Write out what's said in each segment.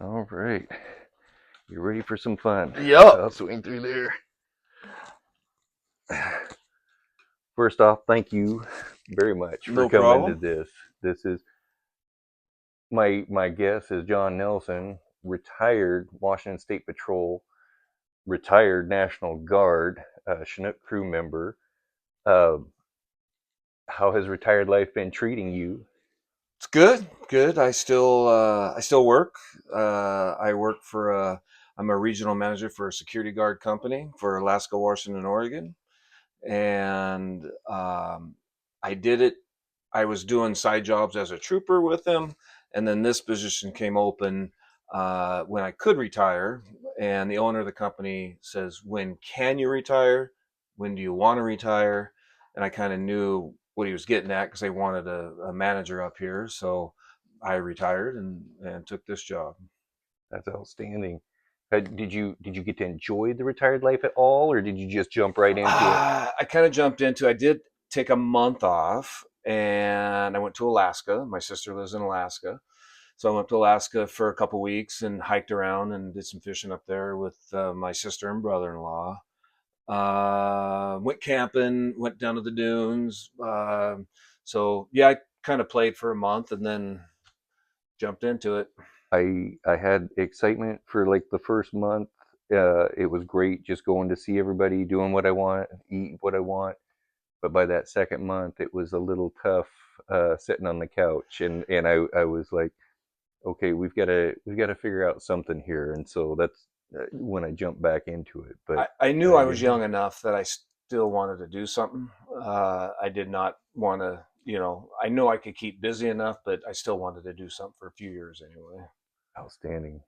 All right. You ready for some fun? Yep. I'll swing through there. First off, thank you very much for No coming to problem. this. This is my guest is John Nelson, retired Washington State Patrol, retired National Guard, Chinook crew member. Uh, how has retired life been treating you? It's good. Good. I still work. I work for I'm a regional manager for a security guard company for Alaska, Washington, Oregon, and I did it. I was doing side jobs as a trooper with them, and then this position came open when I could retire. And the owner of the company says, "When can you retire? When do you want to retire?" And I kind of knew what he was getting at because they wanted a manager up here. So I retired and took this job. That's outstanding. Did you get to enjoy the retired life at all, or did you just jump right into it? I kind of jumped into. I did take a month off, and I went to Alaska. My sister lives in Alaska, so I went to Alaska for a couple weeks and hiked around and did some fishing up there with my sister and brother-in-law. Went camping, went down to the dunes. So yeah, I kind of played for a month and then jumped into it. I had excitement for like the first month. It was great just going to see everybody, doing what I want, eat what I want. But by that second month, it was a little tough sitting on the couch, and I was like, okay, we've got to figure out something here, and so that's when I jumped back into it. But I knew I I was did. young enough that I still wanted to do something. I did not want to, I know I could keep busy enough, but I still wanted to do something for a few years anyway. Outstanding.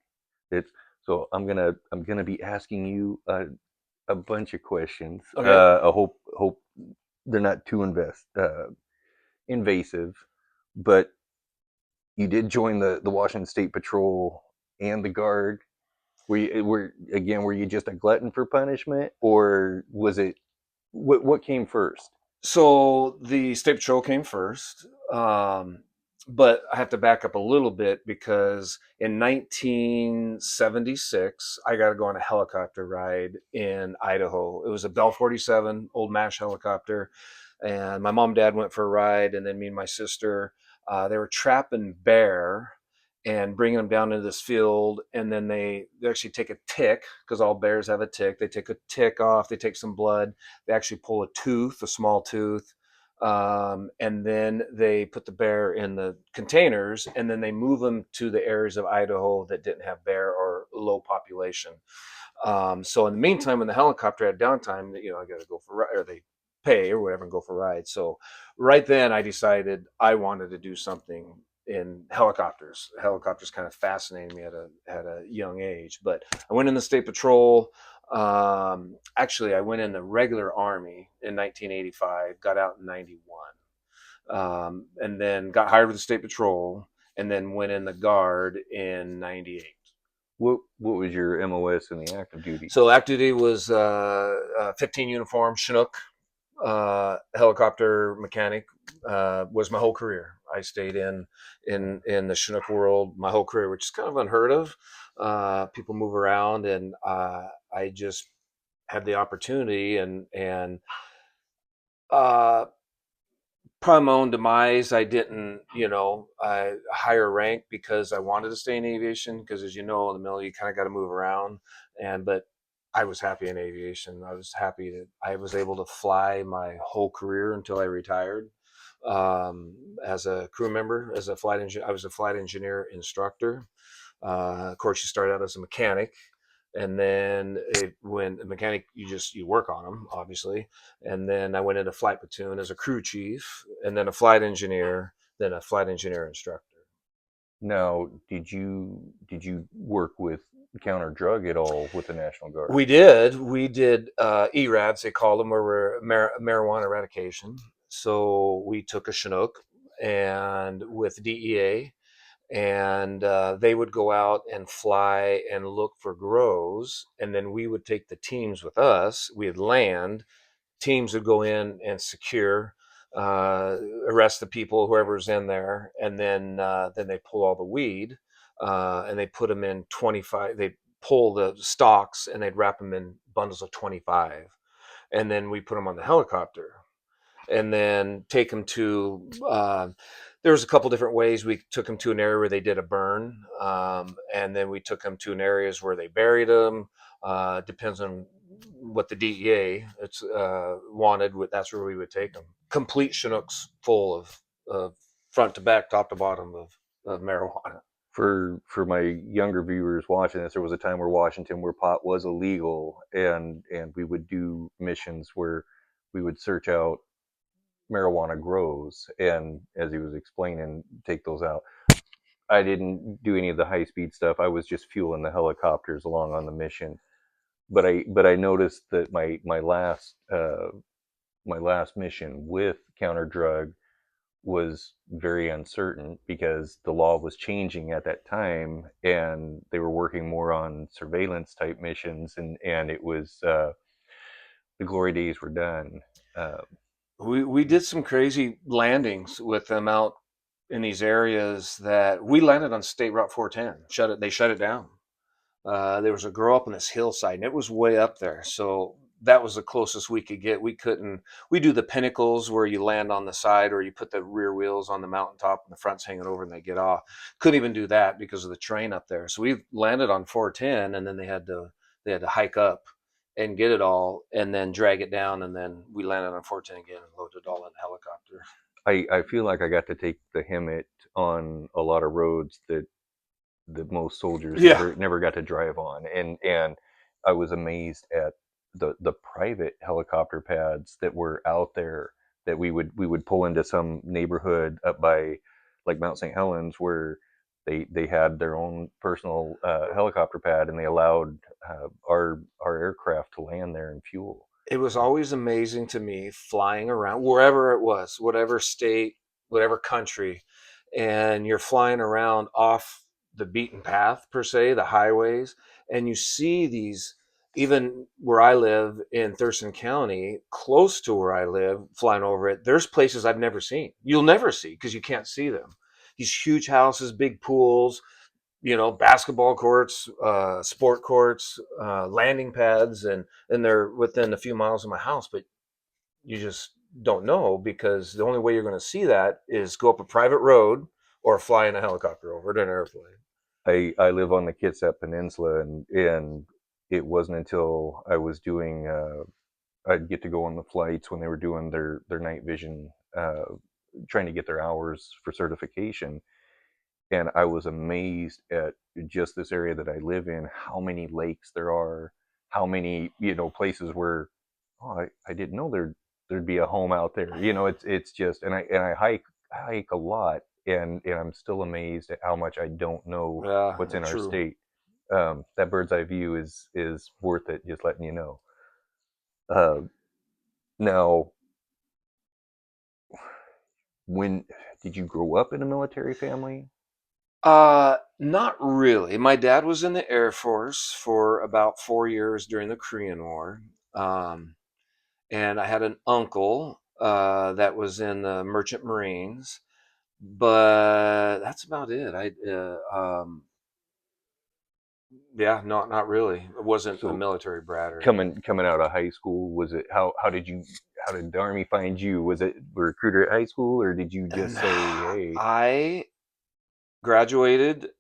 It's so I'm gonna be asking you a bunch of questions. Okay. I hope they're not too invasive, but you did join the Washington State Patrol and the Guard. Were you just a glutton for punishment, or was it what came first? So the state patrol came first, but I have to back up a little bit because in 1976 I got to go on a helicopter ride in Idaho. It was a Bell 47 old MASH helicopter, and my mom and dad went for a ride, and then me and my sister they were trapping bear and bringing them down into this field, and then they actually take a tick because all bears have a tick. They take a tick off, they take some blood, they actually pull a tooth, a small tooth, and then they put the bear in the containers, and then they move them to the areas of Idaho that didn't have bear or low population. So in the meantime, when the helicopter had downtime, I got to go for or they pay or whatever and go for rides. So right then, I decided I wanted to do something in helicopters. Helicopters kind of fascinated me at a young age. But I went in the state patrol. Actually, I went in the regular army in 1985. Got out in 91, and then got hired with the state patrol, and then went in the guard in 98. What was your MOS in the active duty? So active duty was 15 uniform Chinook helicopter mechanic. Was my whole career. I stayed in the Chinook world my whole career, which is kind of unheard of. People move around, and I just had the opportunity, and uh, probably my own demise. I didn't, I higher rank because I wanted to stay in aviation. Because as you know, in the military, you kind of got to move around. But I was happy in aviation. I was happy that I was able to fly my whole career until I retired. As a crew member, as a flight engineer, I was a flight engineer instructor. Of course, you start out as a mechanic, and then when a mechanic, you work on them, obviously. And then I went into flight platoon as a crew chief, and then a flight engineer, then a flight engineer instructor. Now, did you work with counter drug at all with the National Guard? We did ERADs, they called them, where we're marijuana eradication. So we took a Chinook and with DEA, and they would go out and fly and look for grows, and then we would take the teams with us. We'd land, teams would go in and secure. arrest the people, whoever's in there, and then they pull all the weed, and they put them in 25. They pull the stalks and they'd wrap them in bundles of 25, and then we put them on the helicopter and then take them to. There was a couple different ways. We took them to an area where they did a burn, and then we took them to an areas where they buried them. Depends on what the DEA it's wanted. That's where we would take them. Complete Chinooks full of front to back, top to bottom of marijuana. For my younger viewers watching this, there was a time where Washington where pot was illegal, and we would do missions where we would search out marijuana grows, and as he was explaining, take those out. I didn't do any of the high speed stuff. I was just fueling the helicopters along on the mission. But I noticed that my last mission with counter drug was very uncertain because the law was changing at that time, and they were working more on surveillance type missions, and it was the glory days were done. Uh, We did some crazy landings with them out in these areas that we landed on State Route 410. They shut it down. There was a girl up on this hillside, and it was way up there. So that was the closest we could get. We couldn't. We do the pinnacles where you land on the side, or you put the rear wheels on the mountaintop, and the front's hanging over, and they get off. Couldn't even do that because of the terrain up there. So we landed on 410, and then they had to hike up and get it all, and then drag it down, and then we landed on 410 again and loaded it all in the helicopter. I feel like I got to take the Hemet on a lot of roads that most soldiers Yeah, never got to drive on, and I was amazed at the private helicopter pads that were out there that we would pull into some neighborhood up by like Mount St. Helens where they had their own personal helicopter pad, and they allowed our aircraft to land there and fuel. it was always amazing to me flying around wherever it was, whatever state, whatever country, and you're flying around off the beaten path, per se, the highways, and you see these, even where I live in Thurston County, close to where I live, flying over it, there's places I've never seen. You'll never see because you can't see them. These huge houses, big pools, basketball courts, sport courts, landing pads, and they're within a few miles of my house. But you just don't know because the only way you're going to see that is go up a private road or fly in a helicopter over it in an airplane. I live on the Kitsap Peninsula, and it wasn't until I was doing I'd get to go on the flights when they were doing their night vision, trying to get their hours for certification, and I was amazed at just this area that I live in, how many lakes there are, how many places where I didn't know there'd be a home out there. It's just, and I hike a lot, and I'm still amazed at how much I don't know Yeah, what's in our true. state. That bird's eye view is worth it. Just letting you know. Uh, Now, when did you grow up in a military family? Not really. My dad was in the Air Force for about 4 years during the Korean War. Um, and I had an uncle that was in the Merchant Marines, but that's about it. Yeah, not really. It wasn't a So military brat or anything. coming out of high school, was it how did the army find you? Was it a recruiter at high school, or did you just And say, hey? I graduated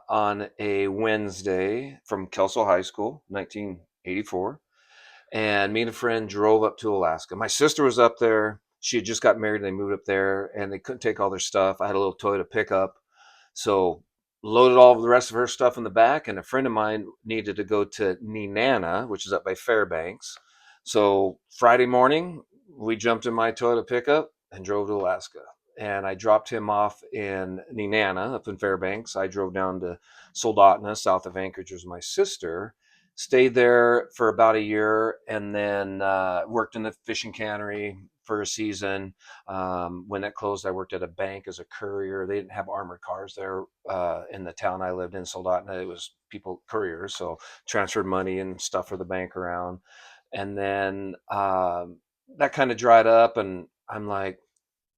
on a Wednesday from Kelso High School, 1984. And me and a friend drove up to Alaska. My sister was up there. She had just got married and they moved up there and they couldn't take all their stuff. I had a little Toyota pickup. So loaded all of the rest of her stuff in the back. And a friend of mine needed to go to Nenana, which is up by Fairbanks. So Friday morning, we jumped in my Toyota pickup and drove to Alaska. And I dropped him off in Nenana up in Fairbanks. I drove down to Soldotna, south of Anchorage, was my sister. Stayed there for about a year and then worked in the fishing cannery for a season. When that closed, I worked at a bank as a courier. They didn't have armored cars there in the town I lived in, Soldotna. It was people couriers, so transferred money and stuff for the bank around. And then that kind of dried up, and I'm like,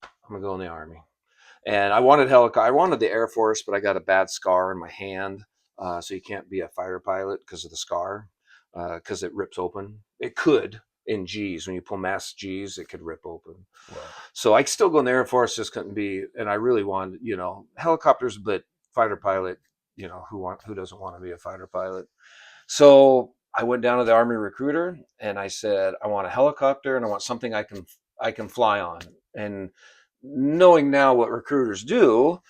I'm gonna go in the Army. And I wanted helicopter. I wanted the Air Force, but I got a bad scar in my hand, so you can't be a fighter pilot because of the scar, because it rips open. It could in G's when you pull mass G's, it could rip open. Wow. So I could still go in the Air Force, just couldn't be. And I really wanted, helicopters, but fighter pilot. Who doesn't want to be a fighter pilot? So I went down to the Army recruiter and I said, I want a helicopter and I want something I can fly on. And knowing now what recruiters do,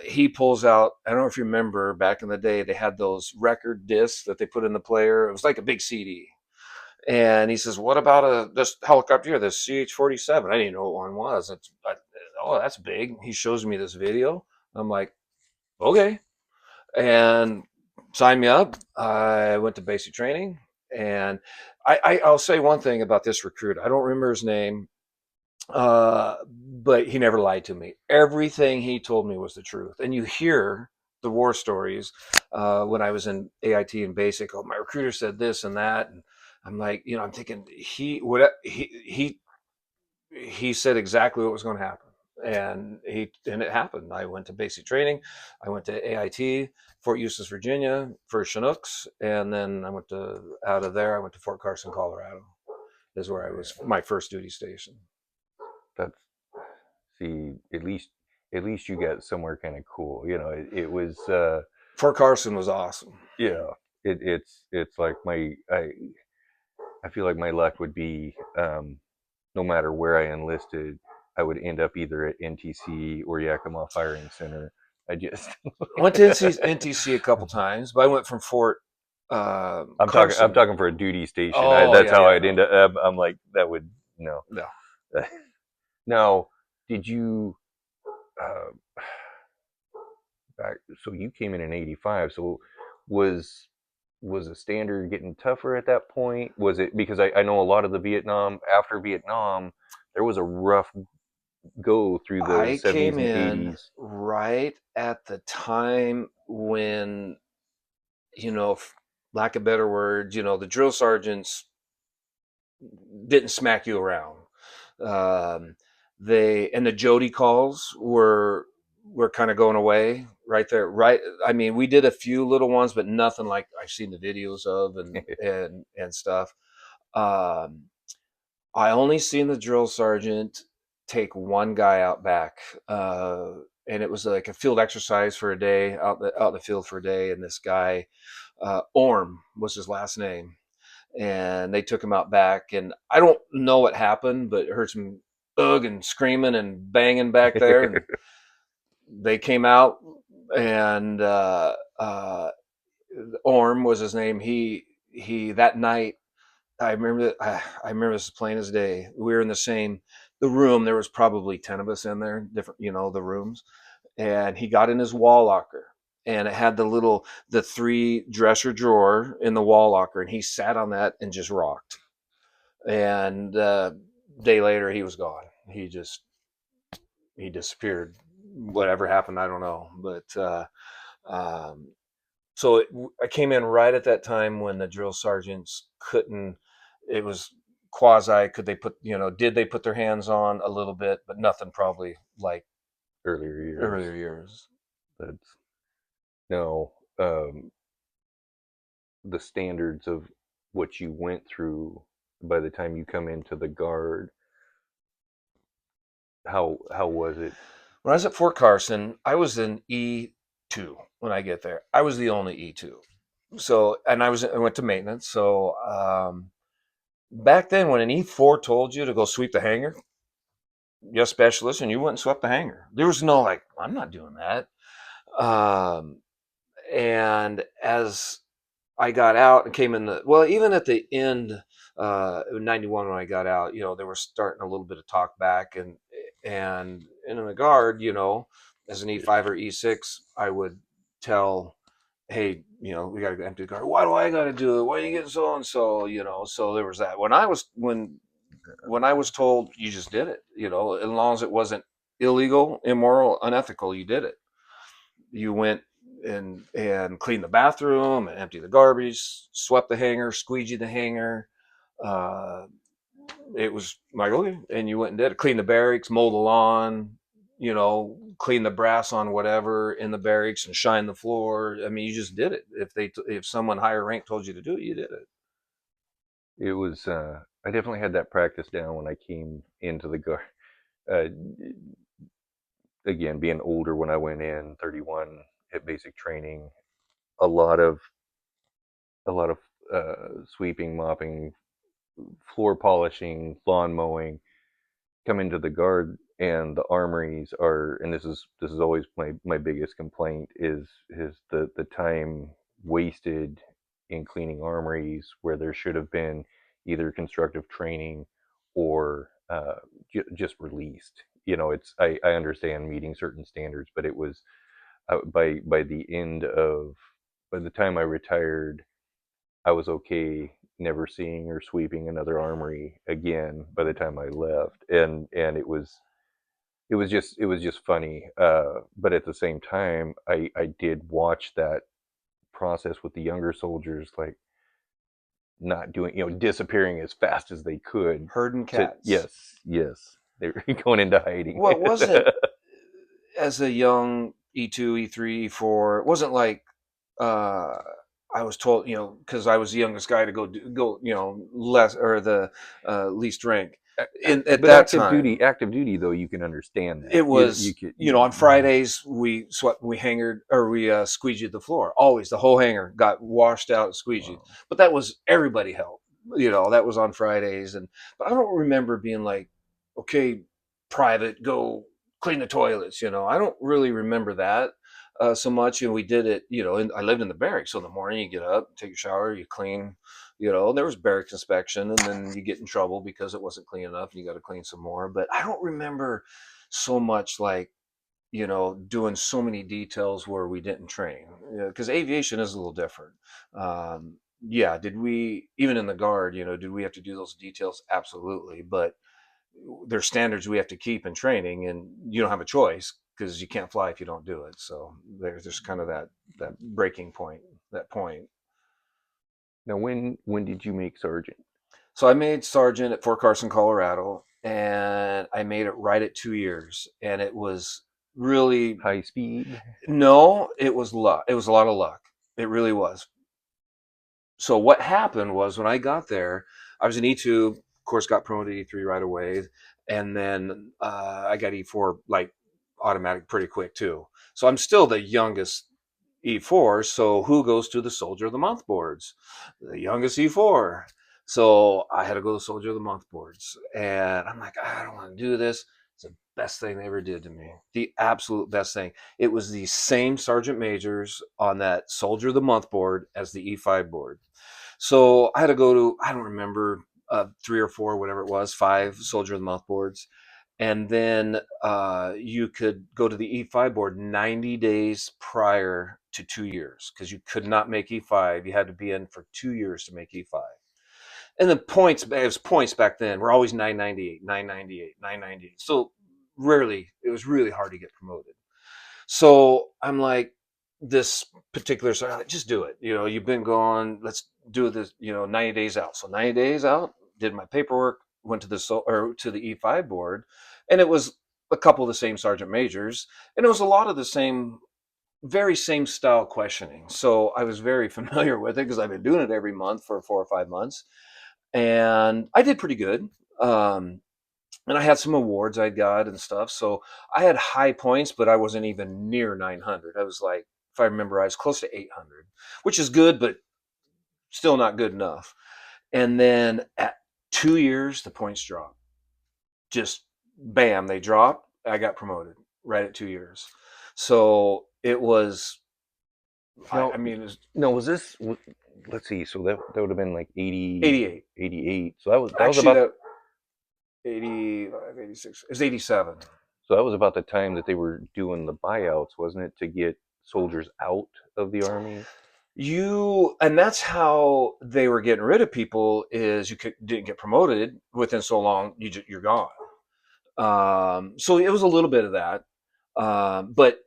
he pulls out. I don't know if you remember back in the day, they had those record discs that they put in the player. It was like a big CD. And he says, "What about this helicopter here, this CH-47?" I didn't know what one was. Oh, that's big. He shows me this video. I'm like, okay, and signed me up. I went to basic training, and I'll say one thing about this recruit. I don't remember his name, but he never lied to me. Everything he told me was the truth. And you hear the war stories when I was in AIT and basic. Oh, my recruiter said this and that, and I'm like, I'm thinking he said exactly what was going to happen, and it happened. I went to basic training. I went to AIT, Fort Eustis, Virginia, for Chinooks, and then I went to out of there. I went to Fort Carson, Colorado, is where I was my first duty station. That's see, at least you got somewhere kind of cool. It was Fort Carson was awesome. yeah. It's like I feel like my luck would be no matter where I enlisted, I would end up either at NTC or Yakima Firing Center. I just I went to NTC a couple times, but I went from Fort I'm Carson. talking for a duty station. Oh That's yeah, how yeah, I'd end no, up. I'm like that would no. no. Now, did you uh, back? So you came in '85. So was was the standard getting tougher at that point? Was it because I know a lot of the Vietnam after Vietnam, there was a rough go through the I '70s came and in '80s. right at the time when, lack of better words, the drill sergeants didn't smack you around. Um, they and the Jody calls were kind of going away right there. Right, I mean, we did a few little ones, but nothing like I've seen the videos of and stuff. Um, I only seen the drill sergeant take one guy out back, uh, and it was like a field exercise for a day out in the field for a day. And this guy, Orm was his last name, and they took him out back. And I don't know what happened, but I heard some ugh and screaming and banging back there, and they came out, and Orm was his name. He that night I remember that I remember this as plain as day. We were in the room. There was probably 10 of us in there, different, the rooms. And he got in his wall locker, and it had the three dresser drawer in the wall locker. And he sat on that and just rocked. And day later, he was gone. He disappeared. Whatever happened, I don't know. But um, so I came in right at that time when the drill sergeants couldn't. It was quasi. Could they put? Did they put their hands on a little bit, but nothing probably like Earlier years. earlier years. That's no the standards of what you went through by the time you come into the guard. How was it? When I was at Fort Carson, I was in E2 when I get there. I was the only E2. So, and I went to maintenance. So, back then, when an E4 told you to go sweep the hangar, you're a specialist, and you went and swept the hangar. There was no like, I'm not doing that. Um, and as I got out and came in even at the end, '91 when I got out, they were starting a little bit of talk back, and in the guard, as an E5 or E6, I would tell, hey, we got to empty the guard. Why do I got to do it? Why are you getting so and so? So there was that. When I was told, you just did it, as long as it wasn't illegal, immoral, unethical, you did it. You went and cleaned the bathroom and emptied the garbage, swept the hangar, squeegeed the hangar, uh, it was like, okay, and you went and did it. Clean the barracks, mow the lawn, clean the brass on whatever in the barracks and shine the floor. I mean, you just did it. If someone higher rank told you to do it, you did it. It was. I definitely had that practice down when I came into the guard. Uh, Again, being older when I went in, 31 at basic training, a lot of a lot of sweeping, mopping, floor polishing, lawn mowing. Come into the guard, and the armories are, and this is always my biggest complaint is the time wasted in cleaning armories where there should have been either constructive training or just released. It's I understand meeting certain standards, but it was by the end of by the time I retired, I was okay never seeing or sweeping another armory again by the time I left, and it was just funny. But at the same time, I did watch that process with the younger soldiers, like not doing, disappearing as fast as they could. Herding To cats. yes, they were going into hiding. Well, it wasn't as a young E2, E3, E4. It wasn't like uh, I was told, because I was the youngest guy to go, less or the least rank. At But that active time, duty, active duty though, you can understand it that. You was, could. on Fridays we hangered or we squeegeed the floor. Always the whole hanger got washed out and squeegeed. Wow. But that was everybody helped. That was on Fridays, but I don't remember being like, okay, private, go clean the toilets. I don't really remember that so much. We did it. And I lived in the barracks, so in the morning you get up, take a shower, you clean. And there was barracks inspection, and then you get in trouble because it wasn't clean enough, and you got to clean some more. But I don't remember so much like doing so many details where we didn't train, because aviation is a little different. Yeah, did we, even in the guard, did we have to do those details? Absolutely. But there's standards we have to keep in training, and you don't have a choice because you can't fly if you don't do it. So there's kind of that breaking point, that point. Now, when did you make sergeant? So I made sergeant at Fort Carson, Colorado, and I made it right at 2 years. And it was really, High speed. no, it was luck. It was a lot of luck. It really was. So what happened was when I got there, I was an E2, of course, got promoted to E3 right away, and then I got E4 like automatic pretty quick too. So I'm still the youngest E4. So who goes to the Soldier of the Month boards? The youngest E4. So I had to go to the Soldier of the Month boards, and I'm like, I don't want to do this. It's the best thing they ever did to me. The absolute best thing. It was the same sergeant majors on that Soldier of the Month board as the E5 board. So I had to go to, I don't remember, 3 or 4, whatever it was, 5 Soldier of the Month boards. And then you could go to the E5 board 90 days prior to 2 years because you could not make E5. You had to be in for 2 years to make E5. And the points, it was points back then, were always 998, 998, 998. So rarely, it was really hard to get promoted. So I'm like, this particular, so just do it. You've been gone. Let's do this. 90 days out. So 90 days out. Did my paperwork. Went to the E5 board, and it was a couple of the same sergeant majors, and it was a lot of the same, very same style questioning. So I was very familiar with it because I've been doing it every month for 4 or 5 months, and I did pretty good. Um, and I had some awards I got and stuff. So I had high points, but I wasn't even near 900. I was like, if I remember, I was close to 800, which is good, but still not good enough. And then at 2 years, the points dropped. Just bam, they dropped. I got promoted right at 2 years. So it was, I No, mean, it was no, was this? Let's see. So that would have been like 80, 88. 88. So that was Actually, about that 85, 86. It was 87. the time that they were doing the buyouts, wasn't it, to get soldiers out of the army? And that's how they were getting rid of people, is didn't get promoted within so long, you're gone. So it was a little bit of that. But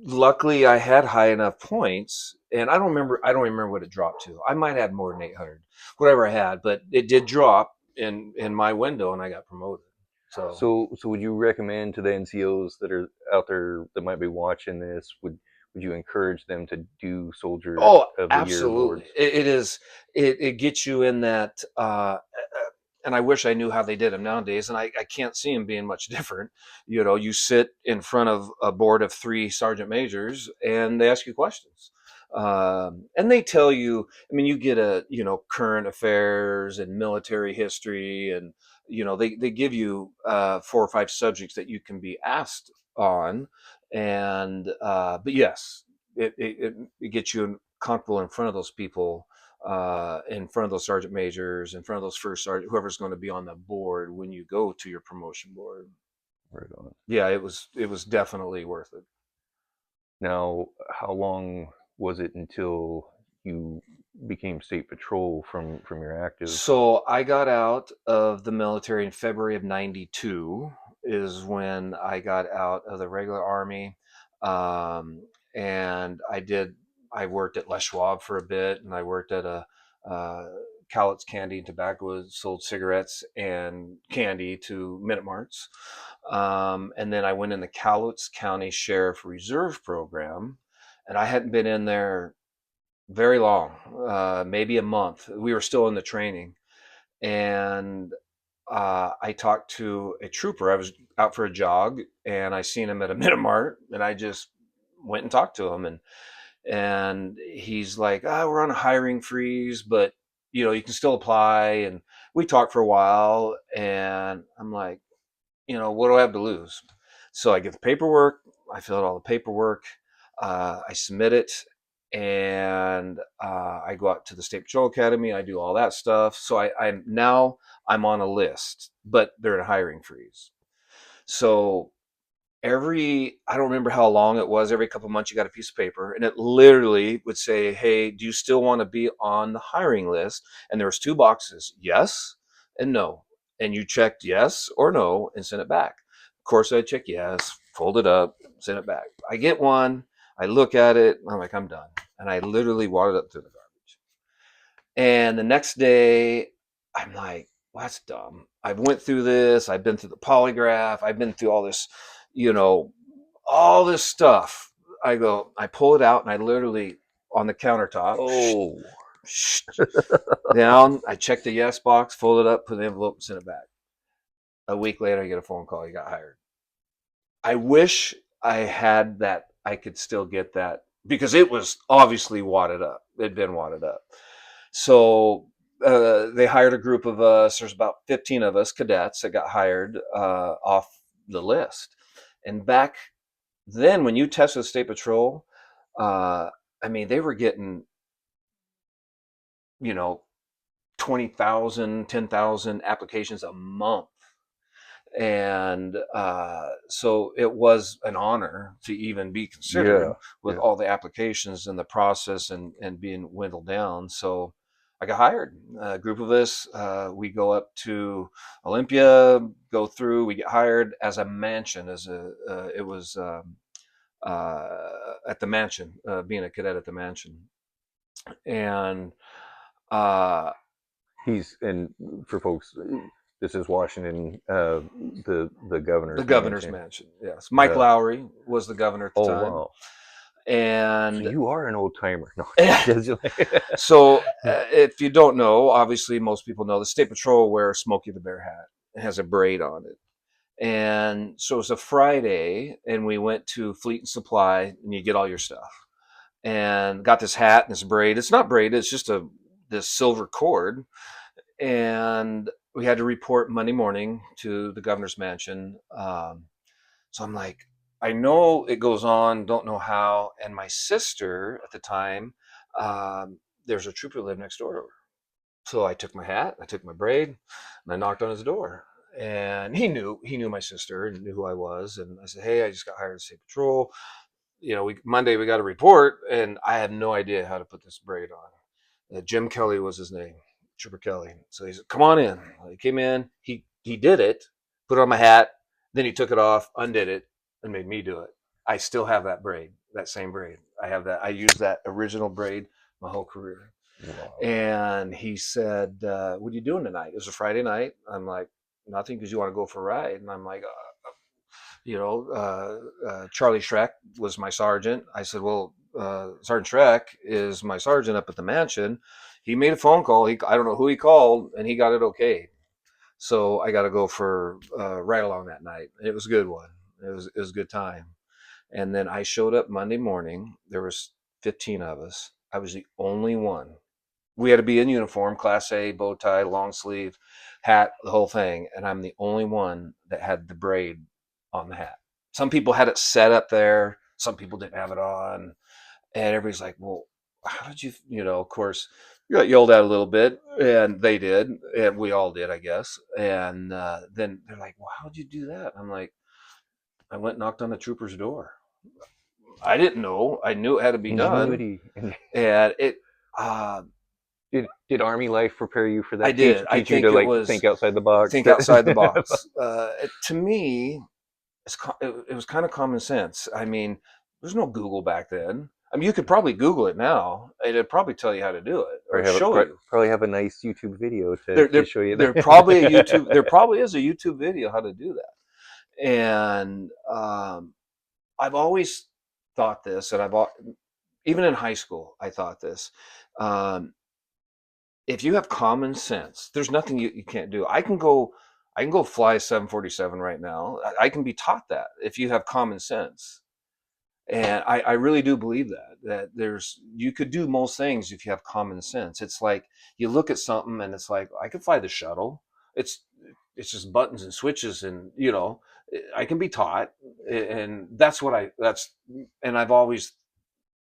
luckily I had high enough points, and I don't remember what it dropped to. I might have had more than 800, whatever I had, but it did drop in my window, and I got promoted. So So would you recommend to the NCOs that are out there that might be watching this? Would you encourage them to do Soldier oh, of the Year absolutely. awards? It is. It gets you in that. And I wish I knew how they did them nowadays, and I can't see them being much different. You know, you sit in front of a board of three sergeant majors, and they ask you questions, and they tell you. I mean, you get a current affairs and military history, and they give you 4 or 5 subjects that you can be asked on, and but yes, it gets you comfortable in front of those people, in front of those sergeant majors, in front of those first sergeant, whoever's going to be on the board when you go to your promotion board. Right on. Yeah, it was definitely worth it. Now, how long was it until you became state patrol from your active? So I got out of the military in February of '92 is when I got out of the regular army. Um, and I worked at Les Schwab for a bit, and I worked at a, uh, Cowlitz Candy and Tobacco, sold cigarettes and candy to Minute Marts. And then I went in the Cowlitz County Sheriff Reserve Program, and I hadn't been in there very long, maybe a month. We were still in the training, and I talked to a trooper. I was out for a jog, and I seen him at a Minute Mart, and I just went and talked to him, and he's like, we're on a hiring freeze, but you can still apply. And we talked for a while, and I'm like, what do I have to lose? So I get the paperwork. I fill out all the paperwork. I submit it, and I go out to the State Patrol Academy. I do all that stuff. So I'm on a list, but they're in a hiring freeze. So I don't remember how long it was. Every couple of months, you got a piece of paper, and it literally would say, "Hey, do you still want to be on the hiring list?" And there was 2 boxes, yes and no, and you checked yes or no and sent it back. Of course, I check yes, fold it up, send it back. I get one, I look at it, I'm like, I'm done, and I literally wadded up through the garbage. And the next day, I'm like, well, that's dumb. I've went through this. I've been through the polygraph. I've been through all this, you know, all this stuff. I pull it out, and I literally on the countertop, Oh, down. I check the yes box, fold it up, put the envelope, and send it back. A week later, I get a phone call. You got hired. I wish I had that. I could still get that because it was obviously wadded up. It'd been wadded up. So they hired a group of us. There's about 15 of us cadets that got hired off the list. And back then, when you tested the State Patrol, uh, I mean, they were getting, you know, 20,000, 10,000 applications a month. And so it was an honor to even be yeah, considered with yeah. all the applications and the process, and being whittled down. So I got hired. A group of us, we go up to Olympia, go through, we get hired as a mansion, it was at the mansion, being a cadet at the mansion. And uh, And for folks, this is Washington, the the governor's governor's mansion. mansion, yes. Mike Uh, Lowry was the governor at the oh time. wow! So And you are an old timer. No, so, if you don't know, obviously most people know the State Patrol wears Smokey the Bear hat. It has a braid on it. And so it was a Friday, and we went to Fleet and Supply, and you get all your stuff. And got this hat and this braid. It's not braided, it's just this silver cord. And we had to report Monday morning to the governor's mansion. So I'm like, I know it goes on, don't know how. And my sister at the time, there's a trooper who lived next door to her. So I took my hat, I took my braid, and I knocked on his door. And he knew my sister and knew who I was. And I said, hey, I just got hired to State Patrol. Monday we got a report, and I had no idea how to put this braid on. Jim Kelly was his name, Trooper Kelly. So he said, "Come on in." He came in. He did it, put it on my hat. Then he took it off, undid it, and made me do it. I still have that braid, that same braid. I have that. I used that original braid my whole career. Wow. And he said, "What are you doing tonight?" It was a Friday night. I'm like, "Nothing, because you want to go for a ride." And I'm like, Charlie Schreck was my sergeant. I said, "Well, Sergeant Schreck is my sergeant up at the mansion. He made a phone call. I don't know who he called, and he got it okay. So I got to go for ride along that night. It was a good one. It was a good time. And then I showed up Monday morning. There was 15 of us. I was the only one. We had to be in uniform, Class A, bow tie, long sleeve, hat, the whole thing. And I'm the only one that had the braid on the hat. Some people had it set up there. Some people didn't have it on. And everybody's like, "Well, how did you, of course, you got yelled at a little bit." And they did. And we all did, I guess. And then they're like, "Well, how did you do that?" I'm like, "I went and knocked on the trooper's door. I didn't know. I knew it had to be done." Ingenuity. And uh, Did Army life prepare you for I that? did. I Teach you think to it like was think outside the box. think outside the box. To me, it was kind of common sense. I mean, there's no Google back then. I mean, you could probably Google it now. It'd probably tell you how to do it or show you. Probably have a nice YouTube video There, to there, show you there probably a that. YouTube. There probably is a YouTube video how to do that. And I've always thought this, and even in high school, I thought this. Um, if you have common sense, there's nothing you can't do. I can go fly a 747 right now. I can be taught that if you have common sense. And I really do believe that you could do most things if you have common sense. It's like you look at something and it's like, I could fly the shuttle. It's it's just buttons and switches, and I can be taught. And and I've always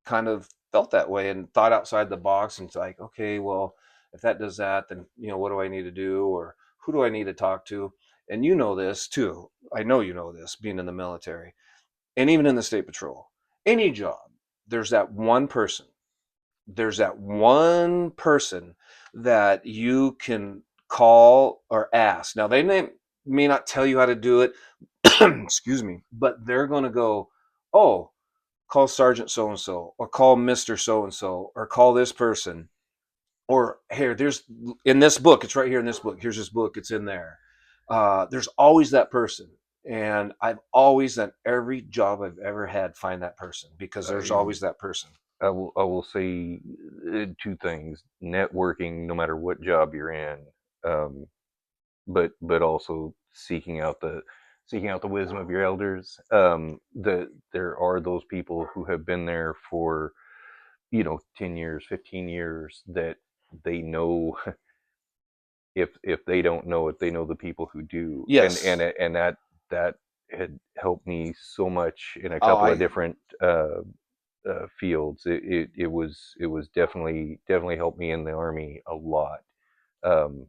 kind of felt that way and thought outside the box, and it's like, okay, well, if that does that, then what do I need to do, or who do I need to talk to? And you know this too. I know you know this, being in the military and even in the state patrol. Any job, there's that one person. There's that one person that you can call or ask. Now, they may not tell you how to do it, excuse me, but they're going to go, "Oh, call Sergeant so and so, or call Mr. So and so, or call this person." Or, "Here, there's in this book, it's right here in this book. Here's this book, it's in there." There's always that person. And I've always, done every job I've ever had, find that person, because there's I, always that person. I will say two things: networking, no matter what job you're in, um, but also seeking out the wisdom of your elders. There are those people who have been there for 10 years, 15 years, that they know. If they don't know it, they know the people who do, Yes. and that had helped me so much in a Oh, couple of I different fields. It was definitely helped me in the Army a lot. Um,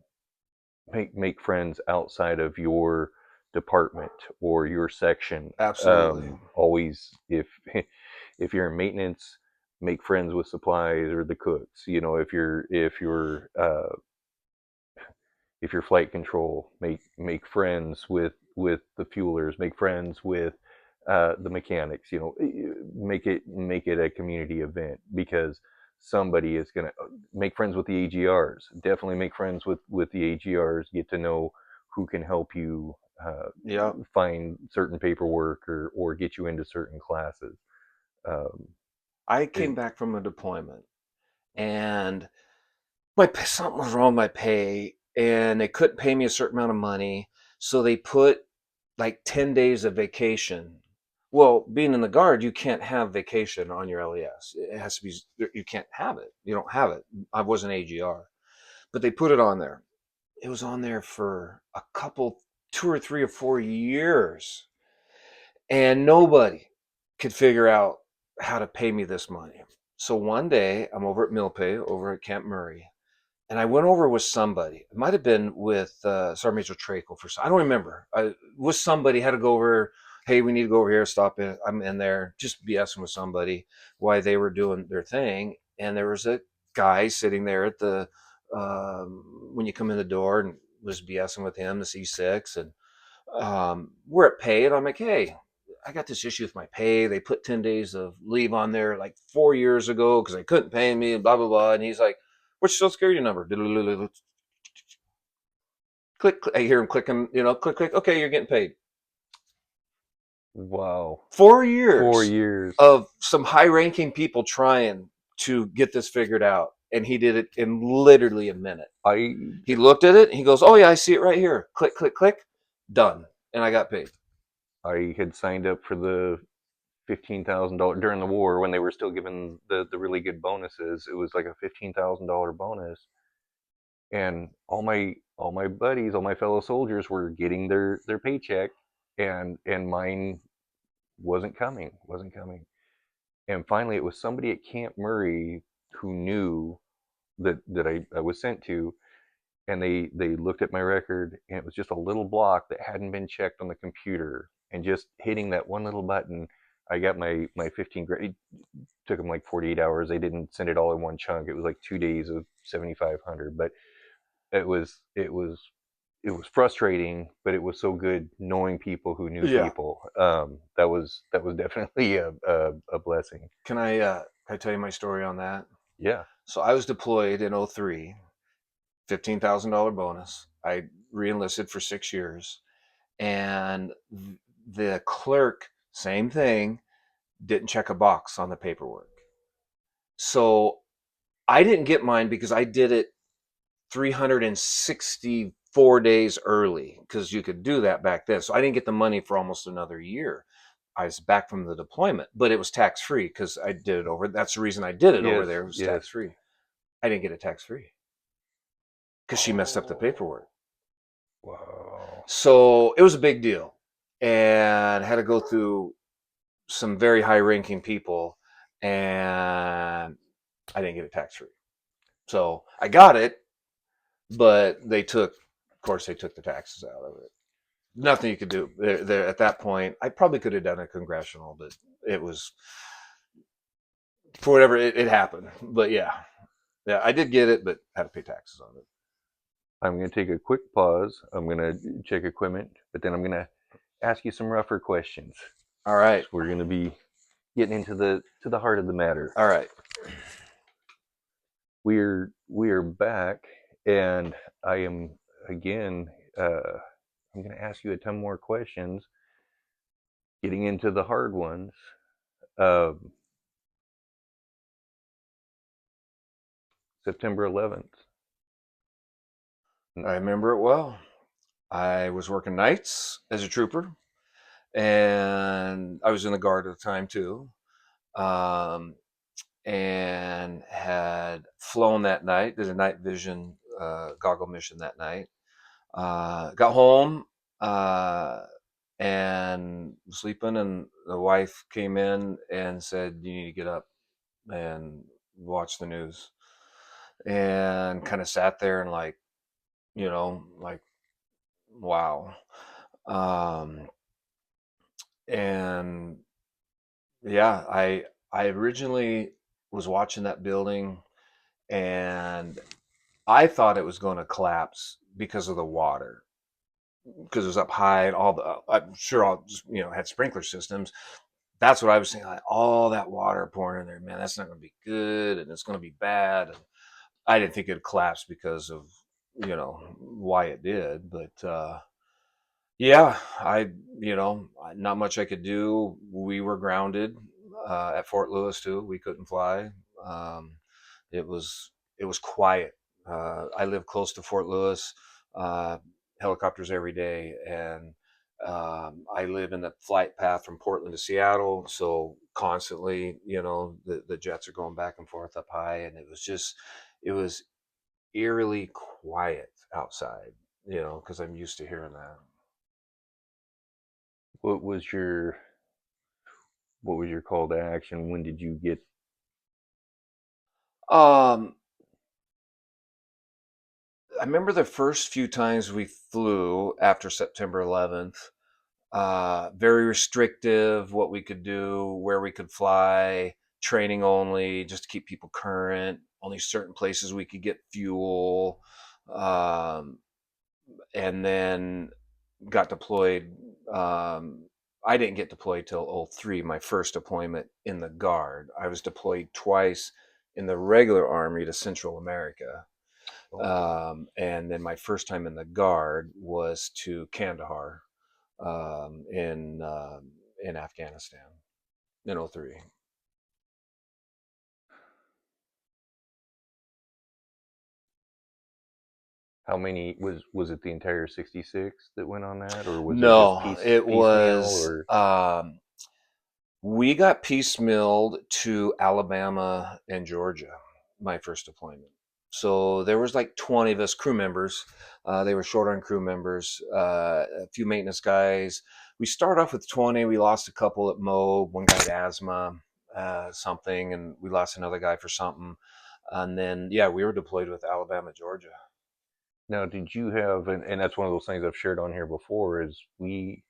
make friends outside of your department or your section. absolutely. Always, if you're in maintenance, make friends with supplies or the cooks. If you're flight control, make friends with the fuelers, make friends with the mechanics. Make it a community event, because somebody is going to make friends with the AGRs. Definitely make friends with the AGRs. Get to know who can help you Yeah. find certain paperwork, or get you into certain classes. Um, I it, came back from a deployment, and something was wrong with my pay, and they couldn't pay me a certain amount of money, so they put like 10 days of vacation. Well, being in the guard, you can't have vacation on your LES. It has to be, you can't have it. You don't have it. I was an AGR, but they put it on there. It was on there for a couple, 2 or 3 or 4 years, and nobody could figure out how to pay me this money. So one day I'm over at Milpay over at Camp Murray, and I went over with somebody. It might have been with Sergeant Major Trakel for I don't remember. I with somebody, had to go over. Hey, we need to go over here. Stop in. I'm in there, just BSing with somebody while they were doing their thing. And there was a guy sitting there at the when you come in the door, and was BSing with him, the C6, and we're at pay, and I'm like, "Hey, I got this issue with my pay. They put 10 days of leave on there like 4 years ago because they couldn't pay me, and blah blah blah." And he's like, What's your social security number? Click, click. I hear him clicking, click, click. Okay, you're getting paid. Wow. 4 4 years years. of some high ranking people trying to get this figured out. And he did it in literally a minute. I He looked at it and he goes, "Oh, yeah, I see it right here. Click, click, click. Done." And I got paid. I had signed up for the $15,000 during the war when they were still giving the really good bonuses. It was like a $15,000 bonus, and all my buddies, all my fellow soldiers were getting their paycheck, and mine wasn't coming. And finally, it was somebody at Camp Murray who knew that I was sent to, and they looked at my record, and it was just a little block that hadn't been checked on the computer, and just hitting that one little button, I got my 15 grand. It took them like 48 hours. They didn't send it all in one chunk. It was like 2 days of 7,500. But it was it was it was frustrating, but it was so good knowing people who knew Yeah. people. That was definitely a blessing. Can I tell you my story on that? Yeah. So I was deployed in '03, $15,000 bonus. I reenlisted for 6 years. And the clerk, same thing, didn't check a box on the paperwork. So I didn't get mine because I did it 364 days early because you could do that back then. So I didn't get the money for almost another year. I was back from the deployment, but it was tax free because I did it over. That's the reason I did it over Yes. there. It was tax Yes. free. I didn't get it tax free because she messed up the Oh. paperwork. Wow. So it was a big deal and had to go through some very high ranking people, and I didn't get it tax free. So I got it, but of course, they took the taxes out of it. Nothing you could do there at that point. I probably could have done a congressional, but it was for whatever it happened. But yeah, yeah, I did get it, but had to pay taxes on it. I'm going to take a quick pause. I'm going to check equipment, but then I'm going to ask you some rougher questions. All right, So we're going to be getting into the heart of the matter. all right. We're back, and I am again. I'm going to ask you a ton more questions, getting into the hard ones. Um, September 11th. I remember it well. I was working nights as a trooper, and I was in the guard at the time too. Um, and had flown that night. Did a night vision goggle mission that night. Got home uh, and sleeping, and the wife came in and said, "You need to get up and watch the news." And kind of sat there and like wow. Um, and yeah, I originally was watching that building, and I thought it was going to collapse because of the water, because it was up high and all the. I'm sure all had sprinkler systems. That's what I was saying. Like, all that water pouring in there, man, that's not going to be good, and it's going to be bad. And I didn't think it'd collapse because of why it did, but yeah, not much I could do. We were grounded at Fort Lewis too. We couldn't fly. Um, it was it was quiet. I live close to Fort Lewis. Uh, Helicopters every day, and I live in the flight path from Portland to Seattle. So constantly, the jets are going back and forth up high, and it was eerily quiet outside. Because I'm used to hearing that. What was your what was your call to action? When did you get? Um, I remember the first few times we flew after September 11th. Very restrictive, what we could do, where we could fly, training only, just to keep people current. Only certain places we could get fuel, um, and then got deployed. I didn't get deployed till '03, my first deployment in the Guard. I was deployed twice in the regular Army to Central America. Oh, And then my first time in the Guard was to Kandahar um, in uh, in Afghanistan in '03. how many was it the entire 66 that went on that, or was it just No, it piecemeal, was or we got piecemealed to Alabama and Georgia, my first deployment. So there was like 20 of us crew members. They were short on crew members, a few maintenance guys. We started off with 20. We lost a couple at Mo. One guy had asthma, something, and we lost another guy for something. And then, yeah, we were deployed with Alabama, Georgia. now did you have, and that's one of those things I've shared on here before, is we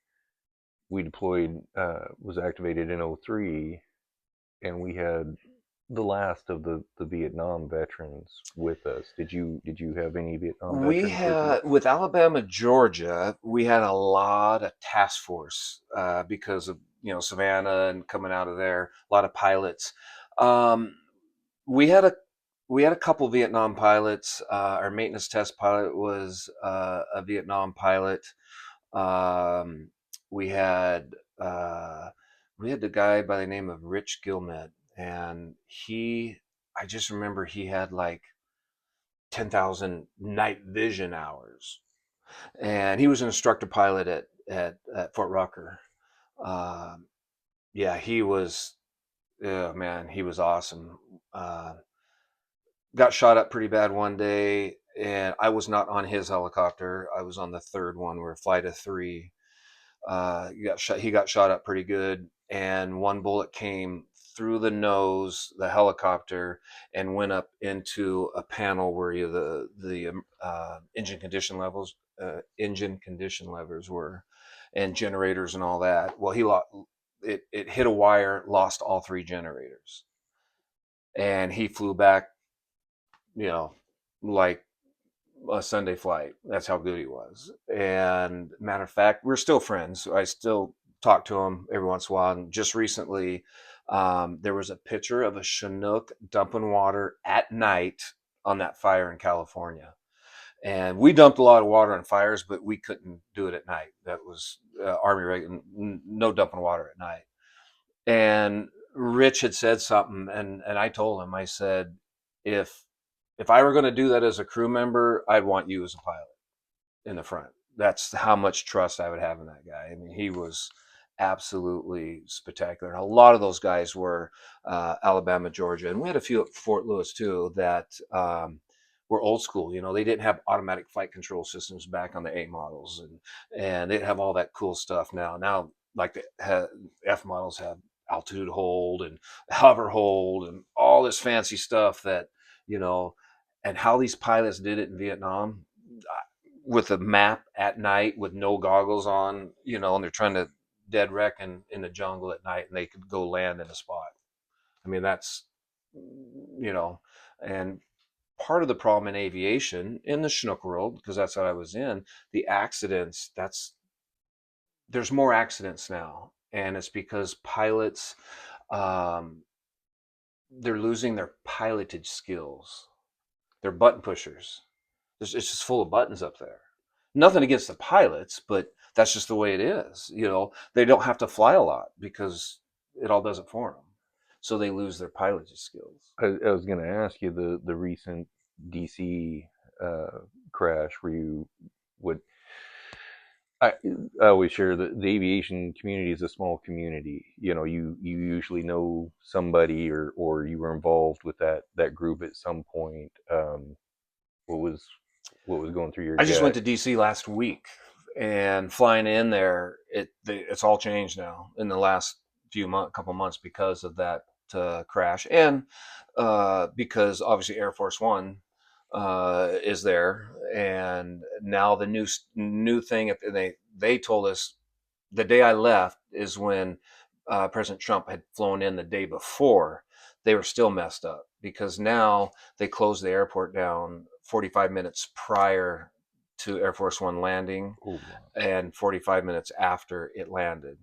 deployed, was activated in '03, and we had the last of the Vietnam veterans with us. Did you have any Vietnam We veterans with you? had with Alabama, Georgia, we had a lot of task force because of Savannah and coming out of there. A lot of pilots. Um, we had a we had a couple Vietnam pilots. Our maintenance test pilot was a Vietnam pilot. Um, we had uh, we had the guy by the name of Rich Gilmet, and I just remember he had like 10,000 night vision hours, and he was an instructor pilot at Fort Rucker. Um, yeah, he was. Yeah, man, he was awesome. Uh, got shot up pretty bad one day, and I was not on his helicopter. I was on the third one. We were flight of three. He got shot up pretty good, and one bullet came through the nose, the helicopter, and went up into a panel where the engine condition levers were, and generators and all that. Well, it hit a wire, lost all three generators, and he flew back, you know, like a Sunday flight. That's how good he was. And matter of fact, we're still friends. I still talk to him every once in a while. And just recently, there was a picture of a Chinook dumping water at night on that fire in California. And we dumped a lot of water on fires, but we couldn't do it at night. That was Army reg, no dumping water at night. And Rich had said something, and I told him, I said, if if I were going to do that as a crew member, I'd want you as a pilot in the front. That's how much trust I would have in that guy. I mean, he was absolutely spectacular. And a lot of those guys were Alabama, Georgia, and we had a few at Fort Lewis too that were old school. You know, they didn't have automatic flight control systems back on the A models, and they have all that cool stuff now. Now, like the F models have altitude hold and hover hold and all this fancy stuff that you know, and how these pilots did it in Vietnam with a map at night with no goggles on, and they're trying to dead wreck in the jungle at night, and they could go land in a spot. I mean, that's, you know, and part of the problem in aviation in the Chinook world, because that's what I was in, the accidents, there's more accidents now. And it's because pilots, um, they're losing their pilotage skills. They're button pushers. It's just full of buttons up there. Nothing against the pilots, but that's just the way it is. They don't have to fly a lot because it all does it for them. So they lose their piloting skills. I was going to ask you the recent DC crash where you would. I, I always share that the aviation community is a small community. You usually know somebody, or you were involved with that group at some point. What was what was going through your I just went gut? to DC last week, and flying in there, it's all changed now in the last couple months because of that crash, and because obviously Air Force One is there, and now the new thing they told us the day I left is when President Trump had flown in the day before. They were still messed up because now they closed the airport down 45 minutes prior to Air Force One landing Oh, wow. and 45 minutes after it landed.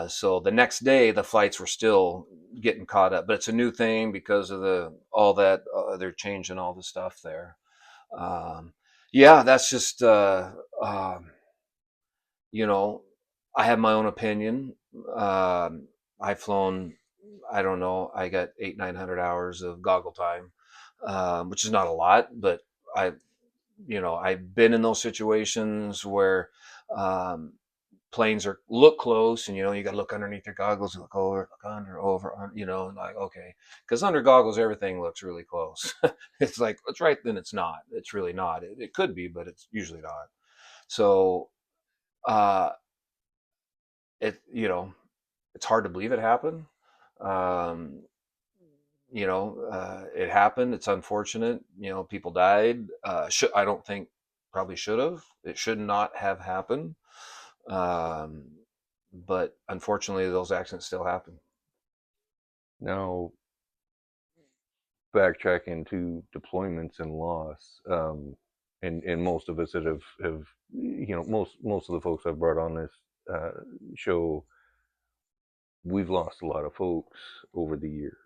So the next day, the flights were still getting caught up, but it's a new thing because of the all that they're changing all the stuff there. Um, yeah, that's just you know, I have my own opinion. I've flown, I don't know, I got 800-900 hours of goggle time, which is not a lot, but I, I've been in those situations where um, planes are look close, and you got to look underneath your goggles, look over, look under, over, and like okay, because under goggles everything looks really close. It's like it's right, then it's not. It's really not. It could be, but it's usually not. So uh, it's hard to believe it happened. Um, it happened. It's unfortunate. People died. I don't think probably should have. It should not have happened. Um, but unfortunately, those accidents still happen. Now, backtracking to deployments and loss, and most of us that have most of the folks I've brought on this uh, show, we've lost a lot of folks over the years.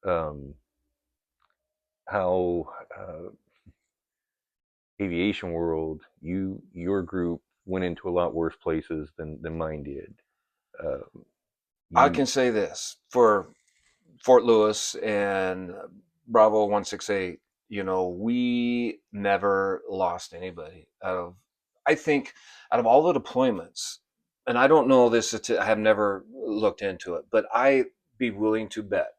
Um, how aviation world, your group went into a lot worse places than mine did. Uh, I you can say this for Fort Lewis and Bravo 168. We never lost anybody out of. I think out of all the deployments, and I don't know this. I have never looked into it, but I be willing to bet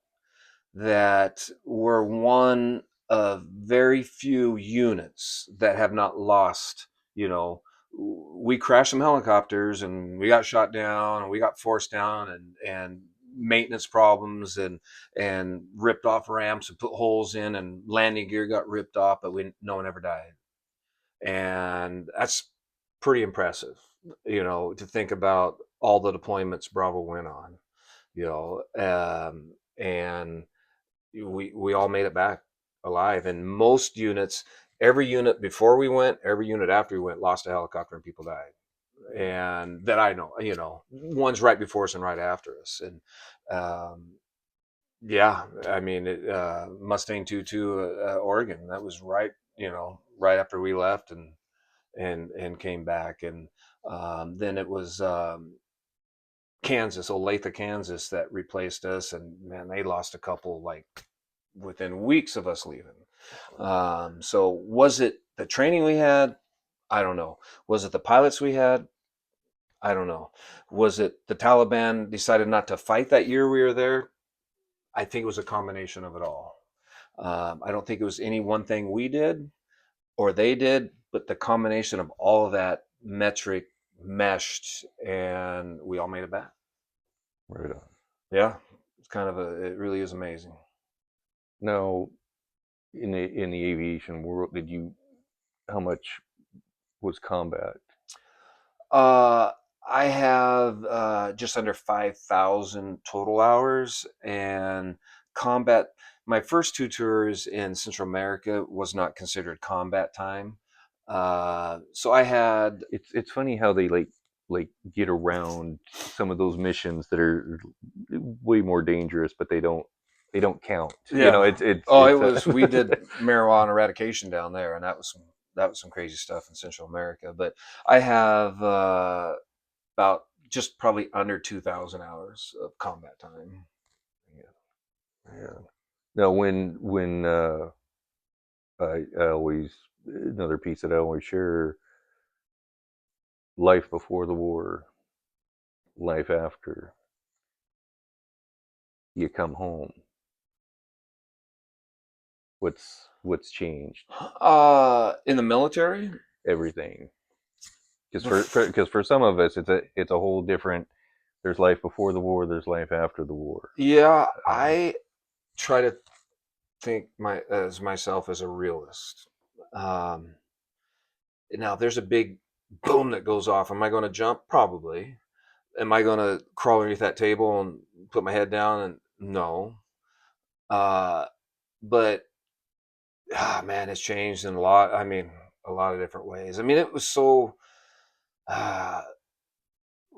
that we're one of very few units that have not lost. You know, we crashed some helicopters and we got shot down and we got forced down and maintenance problems and ripped off ramps and put holes in and landing gear got ripped off, but no one ever died, and that's pretty impressive. To think about all the deployments Bravo went on. And we all made it back alive. And most units, every unit before we went, every unit after we went, lost a helicopter and people died. And that I know, one's right before us and right after us. And yeah, I mean, Mustang 22, Oregon, that was right, right after we left and came back. And then it was Kansas, Olathe, Kansas, that replaced us. And man, they lost a couple like within weeks of us leaving. So was it the training we had? I don't know. Was it the pilots we had? I don't know. Was it the Taliban decided not to fight that year we were there? I think it was a combination of it all. I don't think it was any one thing we did or they did, but the combination of all of that metric meshed, and we all made it back. right on. Yeah, it really is amazing. Now, in the aviation world, did you how much was combat? Uh, I have just under 5,000 total hours, and combat. My first two tours in Central America was not considered combat time. So I had, It's funny how they like get around some of those missions that are way more dangerous, but they don't count. yeah. Oh, it It's was, we did marijuana eradication down there, and that was some crazy stuff in Central America. But I have about just probably under 2,000 hours of combat time. yeah. No, when I always another piece that I always share: life before the war, life after. You come home. What's changed? In the military, Everything. Because for some of us, it's a whole different. There's life before the war. There's life after the war. yeah, Um, I try to think myself as a realist. Um, Now, there's a big boom that goes off. Am I going to jump? Probably. Am I going to crawl underneath that table and put my head down? And no. Uh, but man, it's changed in a lot. I mean, a lot of different ways. I mean, it was so. Uh,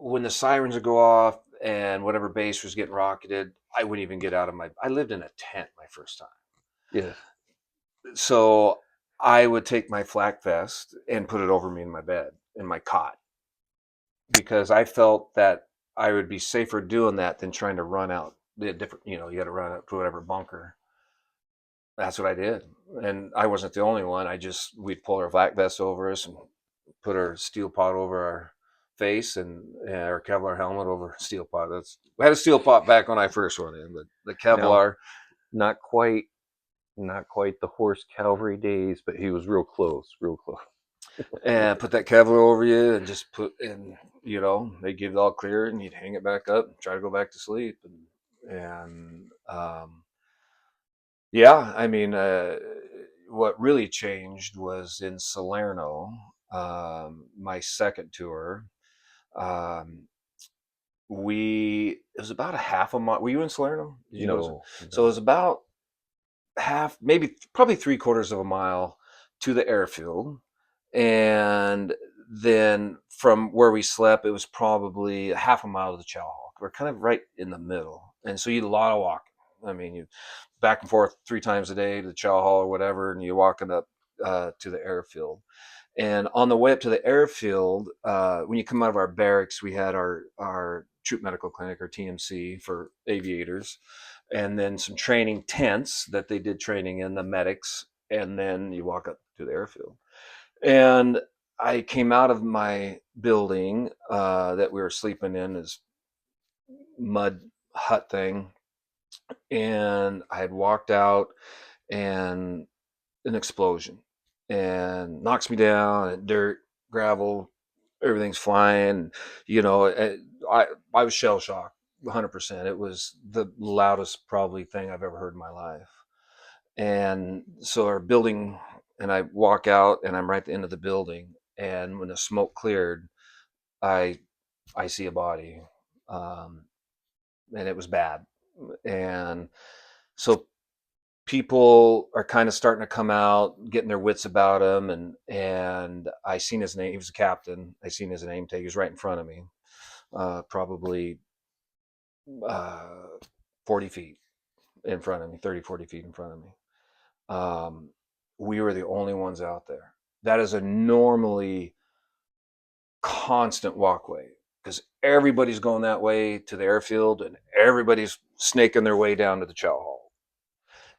when the sirens would go off and whatever base was getting rocketed, I wouldn't even get out of my. I lived in a tent my first time, Yes. so I would take my flak vest and put it over me in my bed in my cot because I felt that I would be safer doing that than trying to run out the different. You know, you got to run out to whatever bunker. That's what I did, and I wasn't the only one. We'd pull our flak vests over us and put our steel pot over our face and our Kevlar helmet over steel pot. We had a steel pot back when I first went in, but the Now, Kevlar. not quite, not quite the horse cavalry days, but he was real close, real close. And put that Kevlar over you and just put and they give it all clear and you'd hang it back up and try to go back to sleep and yeah, I mean, what really changed was in Salerno, my second tour. Um, it was about a half a mile. Were you in Salerno? Did you go to? No, So it was no, about half, maybe probably three quarters of a mile to the airfield, and then from where we slept, it was probably a half a mile to the chow hall. We're kind of right in the middle, and so you did a lot of walking. I mean, you back and forth three times a day to the chow hall or whatever, and you're walking up to the airfield. And on the way up to the airfield, when you come out of our barracks, we had our troop medical clinic, or TMC, for aviators, and then some training tents that they did training in, the medics, and then you walk up to the airfield. And I came out of my building that we were sleeping in, this mud hut thing, and I had walked out, and an explosion and knocks me down, and dirt, gravel, everything's flying. You know, I I was shell shocked, 100%. It was the loudest probably thing I've ever heard in my life. And so our building, and I walk out, and I'm right at the end of the building. And when the smoke cleared, I I see a body, um, and it was bad. And so people are kind of starting to come out, getting their wits about him, and I seen his name. He was a captain. I seen his name tag. He was right in front of me, probably uh, 40 feet in front of me, 30, 40 feet in front of me. Um, we were the only ones out there. That is a normally constant walkway because everybody's going that way to the airfield and everybody's snaking their way down to the chow hall.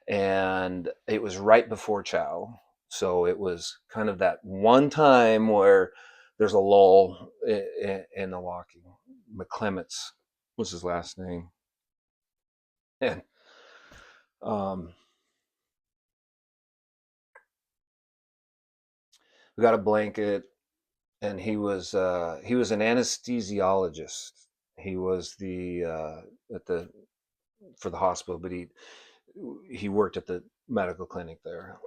And it was right before chow. So it was kind of that one time where there's a lull in the walking. McClements was his last name. And um, we got a blanket, and he was an anesthesiologist. He was the at the for the hospital, but he worked at the medical clinic there.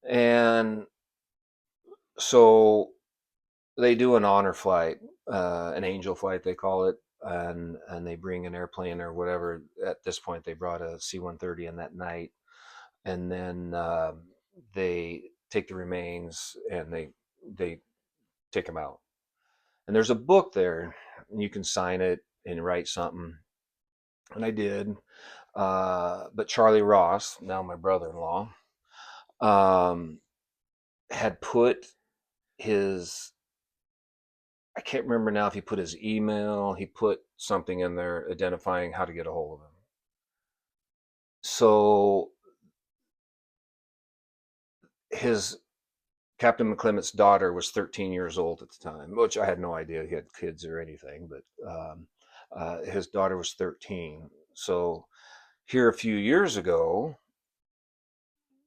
And so they do an honor flight, an angel flight they call it, and they bring an airplane or whatever. At this point, they brought a C-130 in that night, and then they take the remains and they take them out. And there's a book there, and you can sign it and write something. And I did. But Charlie Ross, now my brother-in-law, um, had put his, I can't remember now if he put his email, he put something in there identifying how to get a hold of him. So his Captain McClement's daughter was 13 years old at the time, which I had no idea he had kids or anything, but his daughter was 13. So here a few years ago,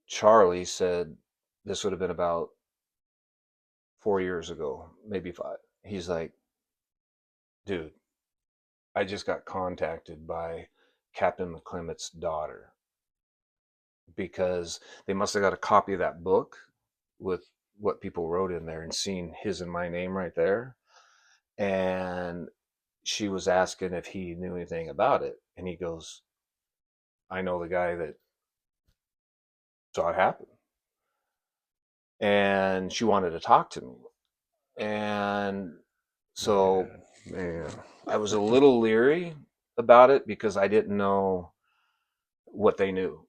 Charlie said, this would have been about 4 years ago, maybe five. He's like, dude, I just got contacted by Captain McClement's daughter because they must have got a copy of that book with what people wrote in there and seen his and my name right there. And she was asking if he knew anything about it. And he goes, I know the guy that saw it happen. And she wanted to talk to me. And so man. Man, I was a little leery about it because I didn't know what they knew,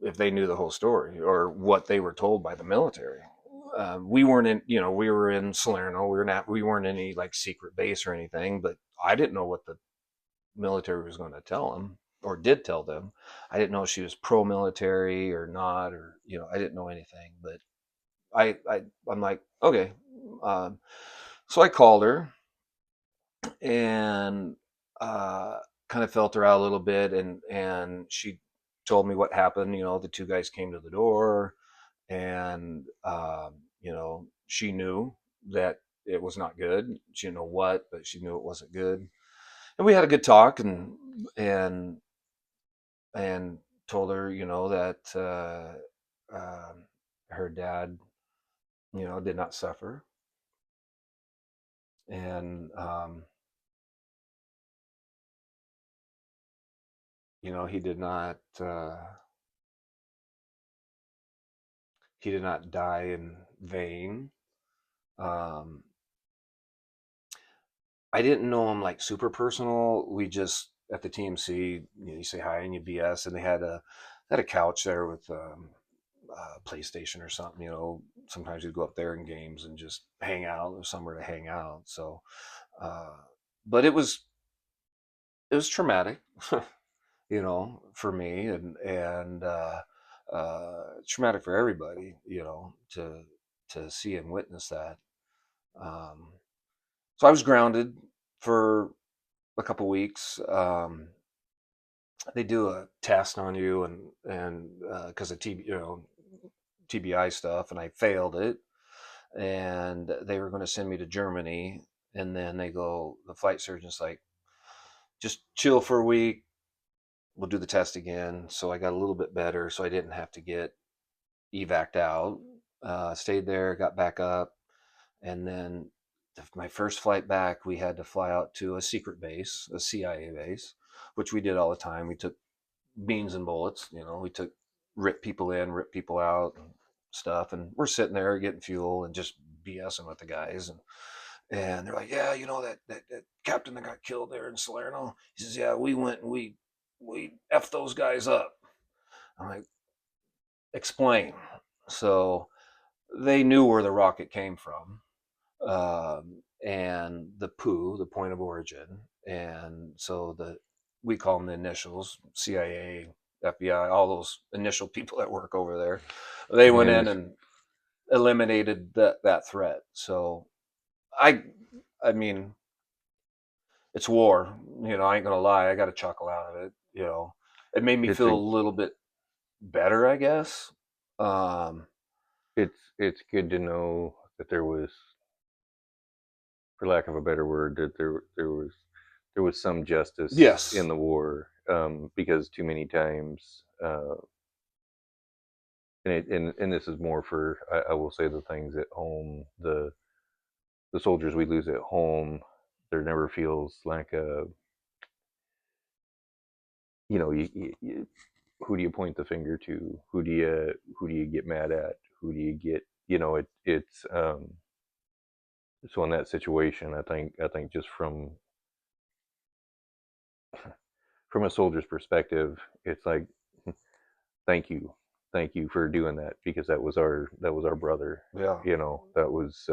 if they knew the whole story or what they were told by the military. We weren't in, we were in Salerno. We weren't in any like secret base or anything, but I didn't know what the military was going to tell them or did tell them. I didn't know if she was pro-military or not, or I didn't know anything. But I'm like, okay. Um, so I called her and kind of felt her out a little bit, and she told me what happened. The two guys came to the door, and she knew that it was not good. She didn't know what, but she knew it wasn't good. And we had a good talk, and and told her, that her dad, did not suffer, and he did not. He did not die in vain. Um, I didn't know him like super personal. We just at the TMC, you say hi and you BS, and they had a couch there with PlayStation or something. Sometimes you'd go up there in games and just hang out. There's somewhere to hang out. So, uh, but it was traumatic, for me, and traumatic for everybody, to see and witness that. Um, so I was grounded for a couple weeks. They do a test on you, and because of TBI stuff, and I failed it, and they were going to send me to Germany, and then the flight surgeon's like, just chill for a week. We'll do the test again. So I got a little bit better, so I didn't have to get evac'd out. Stayed there, got back up, and then my first flight back, we had to fly out to a secret base, a CIA base, which we did all the time. We took beans and bullets. We took rip people in, rip people out, and stuff. And we're sitting there getting fuel and just BSing with the guys. And they're like, yeah, that captain that got killed there in Salerno. He says, yeah, we went and we effed those guys up. I'm like, explain. So they knew where the rocket came from, and the POO, the point of origin, and so we call them the initials, CIA, FBI, all those initial people that work over there. They went man, in and eliminated that threat. So I I mean, it's war. I ain't gonna lie. I got a chuckle out of it. It made me it's feel a a little bit better, I guess. Um, it's good to know that there was, for lack of a better word, that there was some justice in yes, the war, because too many times, and this is more for, I will say, the things at home, the soldiers we lose at home. There never feels like a, who do you point the finger to? Who do you get mad at? Who do you get? It's so in that situation, I think just from a soldier's perspective, it's like, thank you for doing that, because that was our brother. yeah. That was,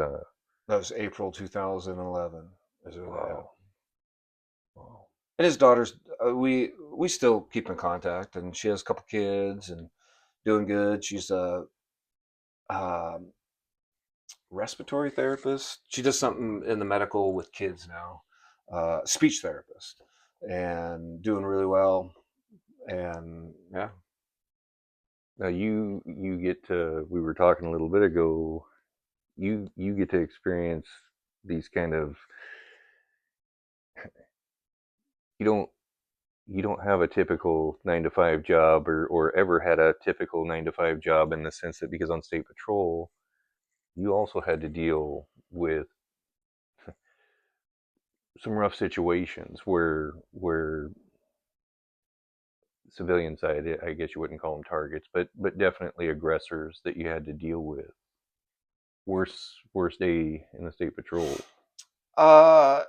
That was April 2011. Is when that happened. wow, wow. And his daughters, we still keep in contact, and she has a couple kids and doing good. She's a um, respiratory therapist. She does something in the medical with kids now, speech therapist, and doing really well. And yeah, Now you get to. We were talking a little bit ago. You get to experience these kind of. You don't have a typical 9 to 5 job, or ever had a typical 9 to 5 job, in the sense that, because on state patrol, you also had to deal with some rough situations where civilian side, I guess you wouldn't call them targets, but definitely aggressors that you had to deal with. Worst day in the state patrol. uh,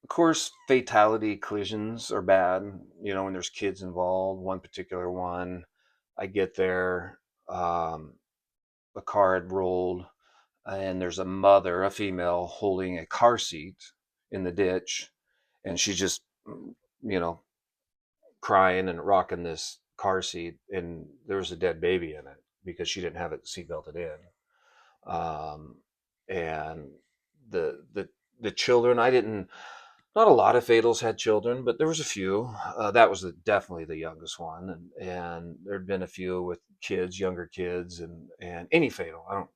Of course, fatality collisions are bad. When there's kids involved. One particular one, I get there, um, a car had rolled, and there's a mother, a female, holding a car seat in the ditch, and she's just, you know, crying and rocking this car seat, and there was a dead baby in it because she didn't have it seatbelted in. And the the children, I didn't. Not a lot of fatals had children, but there was a few. That was definitely the youngest one, and there'd been a few with kids, younger kids, and any fatal. I don't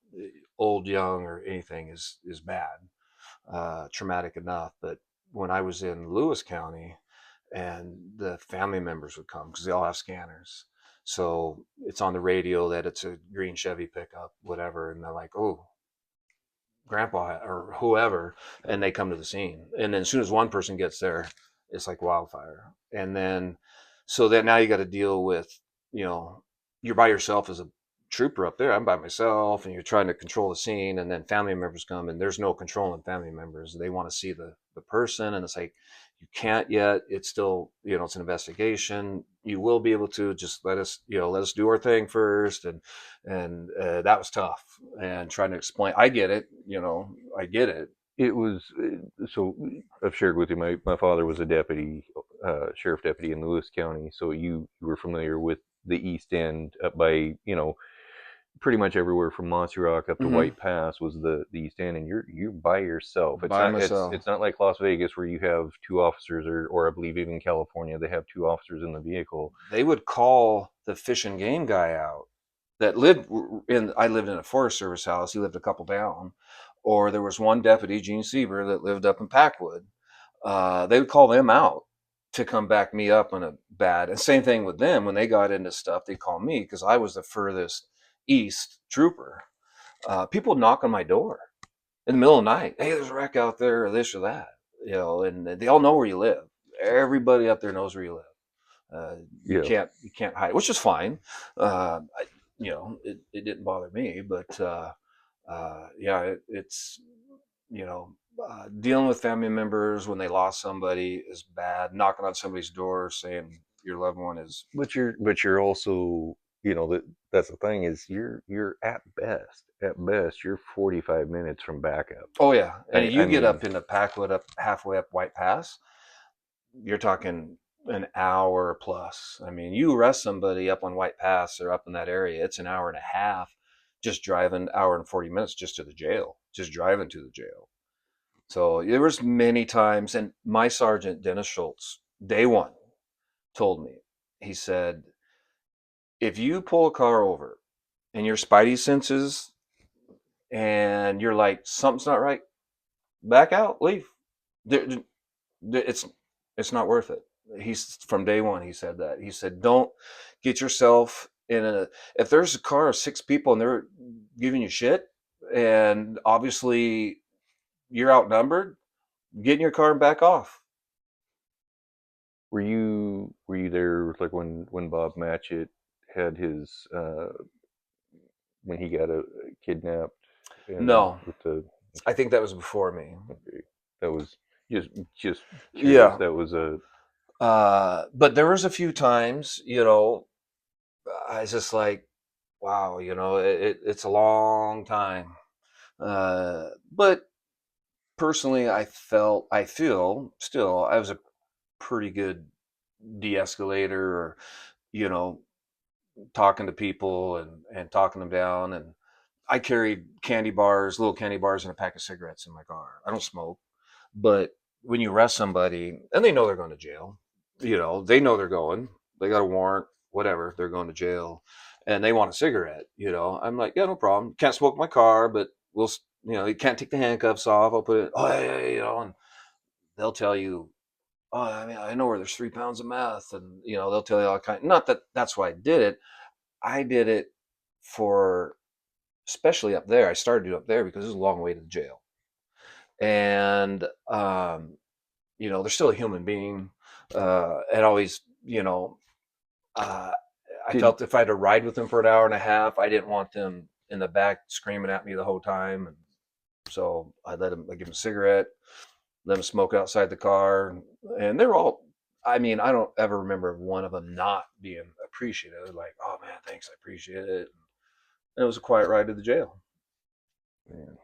old, young, or anything is bad, traumatic enough. But when I was in Lewis County, and the family members would come because they all have scanners, so it's on the radio that it's a green Chevy pickup, whatever, and they're like, "Oh, grandpa or whoever," and they come to the scene. And then as soon as one person gets there, it's like wildfire. And then, so that now you got to deal with, you know, you're by yourself as a trooper up there. I'm by myself, and you're trying to control the scene. And then family members come, and there's no controlling family members. They want to see the person, and it's like, you can't yet. It's still, it's an investigation. You will be able to, just let us do our thing first. And that was tough, and trying to explain. I get it, I get it. It was so I've shared with you. My father was a deputy, sheriff deputy in Lewis County, so you were familiar with the East End up by pretty much everywhere from Mossy Rock up to Hmm. White Pass was the East End, and you're by yourself. It's By not it's myself. it's not like Las Vegas where you have two officers, or I believe even California they have two officers in the vehicle. They would call the fish and game guy out that lived in. I lived in a Forest Service house. He lived a couple down. Or there was one deputy, Gene Sieber, that lived up in Packwood. They would call them out to come back me up on a bad. And same thing with them, when they got into stuff, they call me because I was the furthest east trooper. People would knock on my door in the middle of the night. Hey, there's a wreck out there, or this or that. And they all know where you live. Everybody up there knows where you live. You Yeah, can't hide, which is fine. It didn't bother me, but yeah, it's dealing with family members when they lost somebody is bad. Knocking on somebody's door saying your loved one is. but you're also that's the thing is you're at best you're 45 minutes from backup. Oh yeah, and I you get mean, up into Packwood, up halfway up White Pass, you're talking an hour plus. I mean, you arrest somebody up on White Pass or up in that area, it's an hour and a half just driving, hour and 40 minutes just to the jail, just driving to the jail. So there was many times, and my sergeant Dennis Schultz, day one, told me, he said, if you pull a car over and your spidey senses and you're like, something's not right, back out, leave. It's not worth it. He's from day one. He said that. He said, don't get yourself in a. If there's a car of six people and they're giving you shit, and obviously you're outnumbered, get in your car and back off. were you there like when Bob Matchett had his when he got kidnapped and No, with the I okay, think that was before me. okay, that was just curious. Yeah, That was a but there was a few times, I was just like, wow, it's a long time. But personally, I feel still, I was a pretty good de-escalator, or, you know, talking to people and talking them down. And I carried candy bars, little candy bars, and a pack of cigarettes in my car. I don't smoke, but when you arrest somebody and they know they're going to jail, they know they're going, they got a warrant, whatever, they're going to jail, and they want a cigarette. I'm like, yeah, no problem. Can't smoke in my car, but you can't take the handcuffs off. I'll put it. Oh, yeah, and they'll tell you, oh, I mean, I know where there's 3 pounds of meth, and they'll tell you all kind. Not that that's why I did it. I did it for, especially up there. I started it up there because it was a long way to the jail, and they're still a human being. And always, uh, I did felt if I had to ride with them for an hour and a half, I didn't want them in the back screaming at me the whole time. And so I let them, I give them a cigarette. let them smoke outside the car, and they're all. I mean, I don't ever remember one of them not being appreciative. Like, oh man, thanks, I appreciate it. And it was a quiet ride to the jail. Man,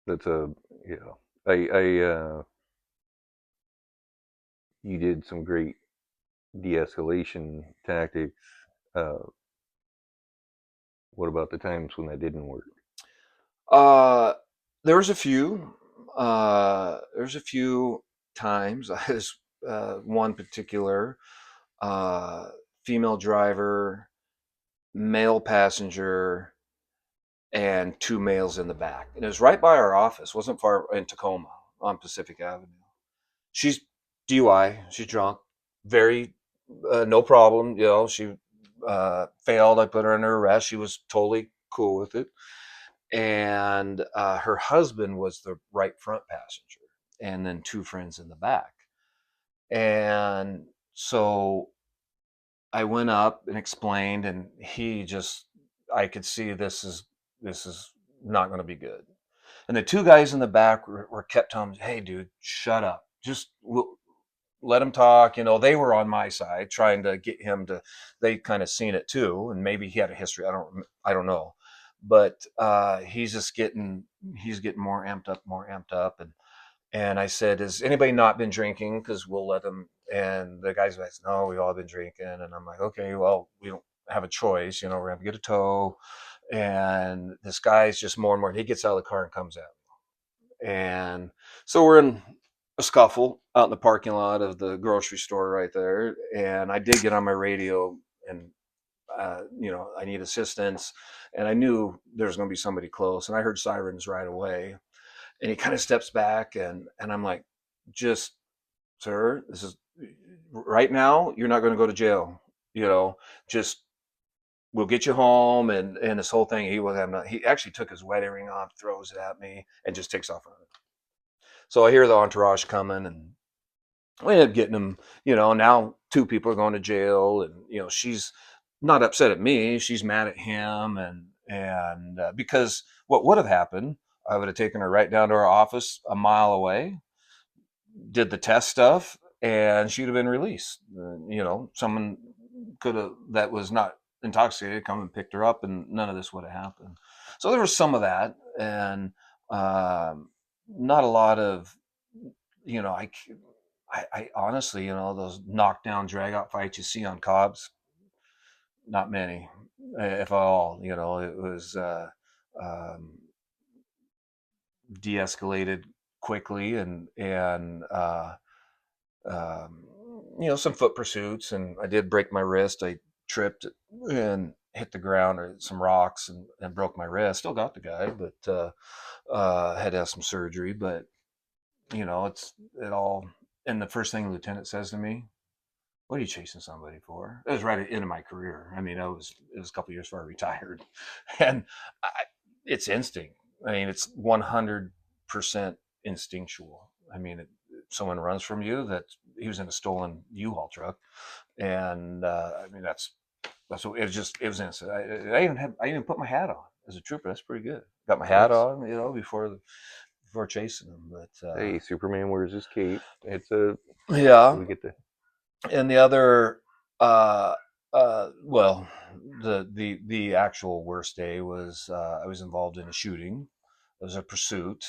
that's a yeah. I you did some great de-escalation tactics. Uh, what about the times when that didn't work? Uh, there was a few. There's a few times. There's one particular uh, female driver, male passenger, and two males in the back. And it was right by our office. Wasn't far in Tacoma on Pacific Avenue. She's DUI. She's drunk. Very no problem. You know, she failed. I put her under arrest. She was totally cool with it. And her husband was the right front passenger, and then two friends in the back. And so I went up and explained, and he just, I could see this is not going to be good. And the two guys in the back were kept telling me, "Hey, dude, shut up. Just let him talk." You know, they were on my side, trying to get him to. They kind of seen it too, and maybe he had a history. I don't know, but he's getting more amped up, and I said, "Has anybody not been drinking? Because we'll let them." And the guys like, "No, we all been drinking." And I'm like, "Okay, well, we don't have a choice. You know, we're gonna have to get a tow." And this guy's just more and more. He gets out of the car and comes out, and so we're in a scuffle out in the parking lot of the grocery store right there. And I did get on my radio, and I need assistance, and I knew there was going to be somebody close, and I heard sirens right away. And he kind of steps back, and I'm like, "Just, sir, this is right now. You're not going to go to jail. You know, just we'll get you home." And this whole thing, he wasn't having. He actually took his wedding ring off, throws it at me, and just takes off running. So I hear the entourage coming, and we ended up getting him. Now two people are going to jail, and she's not upset at me. She's mad at him, and because what would have happened, I would have taken her right down to our office a mile away, did the test stuff, and she'd have been released. Someone could have that was not intoxicated come and picked her up, and none of this would have happened. So there was some of that, and not a lot of you know I honestly, those knockdown drag out fights you see on Cobb's, not many, if at all. It was um, de-escalated quickly, and um, some foot pursuits, and I did break my wrist. I tripped and hit the ground or some rocks, and broke my wrist. Still got the guy, but had to have some surgery. But it's it all. And the first thing the lieutenant says to me, "What are you chasing somebody for?" It was right at the end of my career. I mean, it was a couple of years before I retired, and I, it's instinct. I mean, it's 100% instinctual. I mean, someone runs from you. That he was in a stolen U-Haul truck, and I mean that's what it was instant. I even put my hat on as a trooper. That's pretty good. Got my hat Nice. on, before chasing them. But Hey, Superman wears his cape. It's a yeah, we get the and the other uh well, the actual worst day was, I was involved in a shooting. It was a pursuit.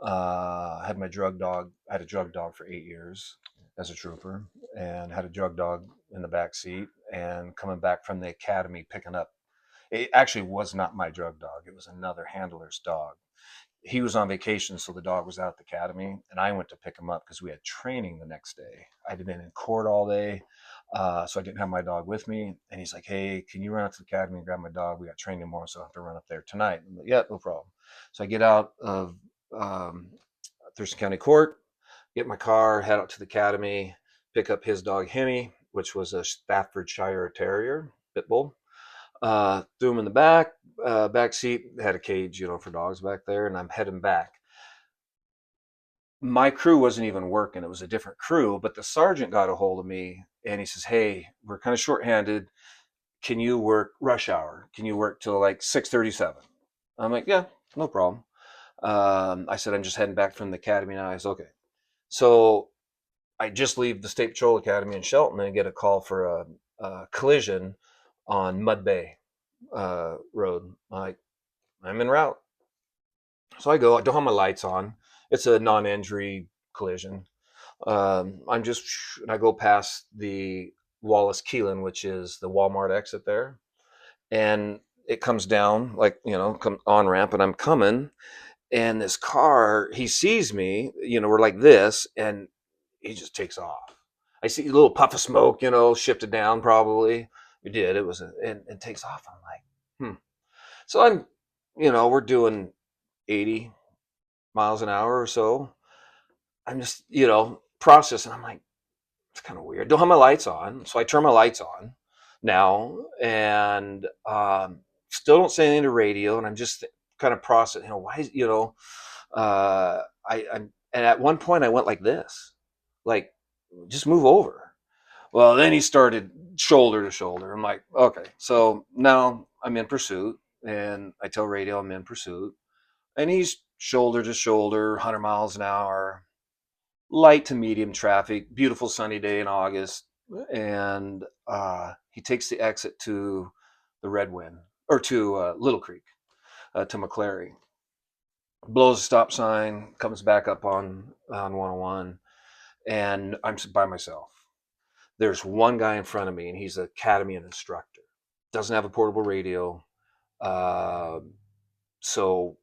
I had my drug dog. I had a drug dog for 8 years as a trooper, and had a drug dog in the back seat. And coming back from the academy, picking up, it actually was not my drug dog. It was another handler's dog. He was on vacation, so the dog was out at the academy, and I went to pick him up because we had training the next day. I'd been in court all day, so I didn't have my dog with me. And he's like, "Hey, can you run up to the academy and grab my dog? We got training tomorrow, so I have to run up there tonight." I'm like, "Yeah, no problem." So I get out of um, Thurston County Court, get my car, head out to the academy, pick up his dog Hemi, which was a Staffordshire Terrier pit bull. Threw him in the back seat. Had a cage, for dogs back there, and I'm heading back. My crew wasn't even working; it was a different crew. But the sergeant got a hold of me, and he says, "Hey, we're kind of shorthanded. Can you work rush hour? Can you work till like 6:37?" I'm like, "Yeah, no problem." I said, "I'm just heading back from the academy now." I said, "Okay." So I just leave the State Patrol Academy in Shelton and get a call for a collision on Mud Bay Road. I'm en route. So I go, I don't have my lights on. It's a non injury collision. I'm just, and I go past the Wallace Keelan, which is the Walmart exit there. And it comes down like, come on ramp, and I'm coming. And this car, he sees me, we're like this, and he just takes off. I see a little puff of smoke, shifted down probably. We did. It was, and takes off. I'm like, hmm. So we're doing 80 miles an hour or so. I'm just, processing. I'm like, it's kind of weird. Don't have my lights on. So I turn my lights on now and still don't say anything to radio. And I'm just kind of processing, why is, and at one point I went like this, like, just move over. Well, then he started shoulder to shoulder. I'm like, okay. So now I'm in pursuit, and I tell radio I'm in pursuit, and he's shoulder to shoulder, 100 miles an hour, light to medium traffic, beautiful sunny day in August. And he takes the exit to the Red Wind, or to Little Creek, to McClary. Blows a stop sign, comes back up on 101, and I'm by myself. There's one guy in front of me, and he's an academy instructor. Doesn't have a portable radio, uh, so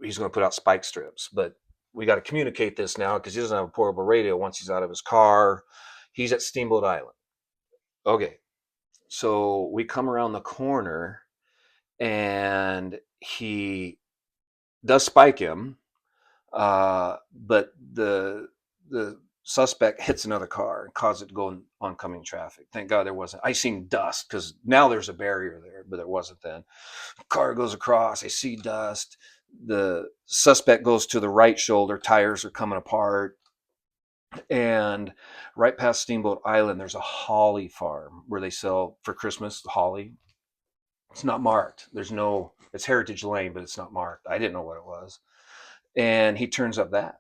he's going to put out spike strips. But we got to communicate this now because he doesn't have a portable radio once he's out of his car. He's at Steamboat Island. Okay, so we come around the corner, and he does spike him, but the suspect hits another car and causes it to go in oncoming traffic. Thank God there wasn't. I seen dust because now there's a barrier there, but there wasn't then. Car goes across. I see dust. The suspect goes to the right shoulder. Tires are coming apart. And right past Steamboat Island, there's a holly farm where they sell for Christmas holly. It's not marked. There's no, it's Heritage Lane, but it's not marked. I didn't know what it was. And he turns up that,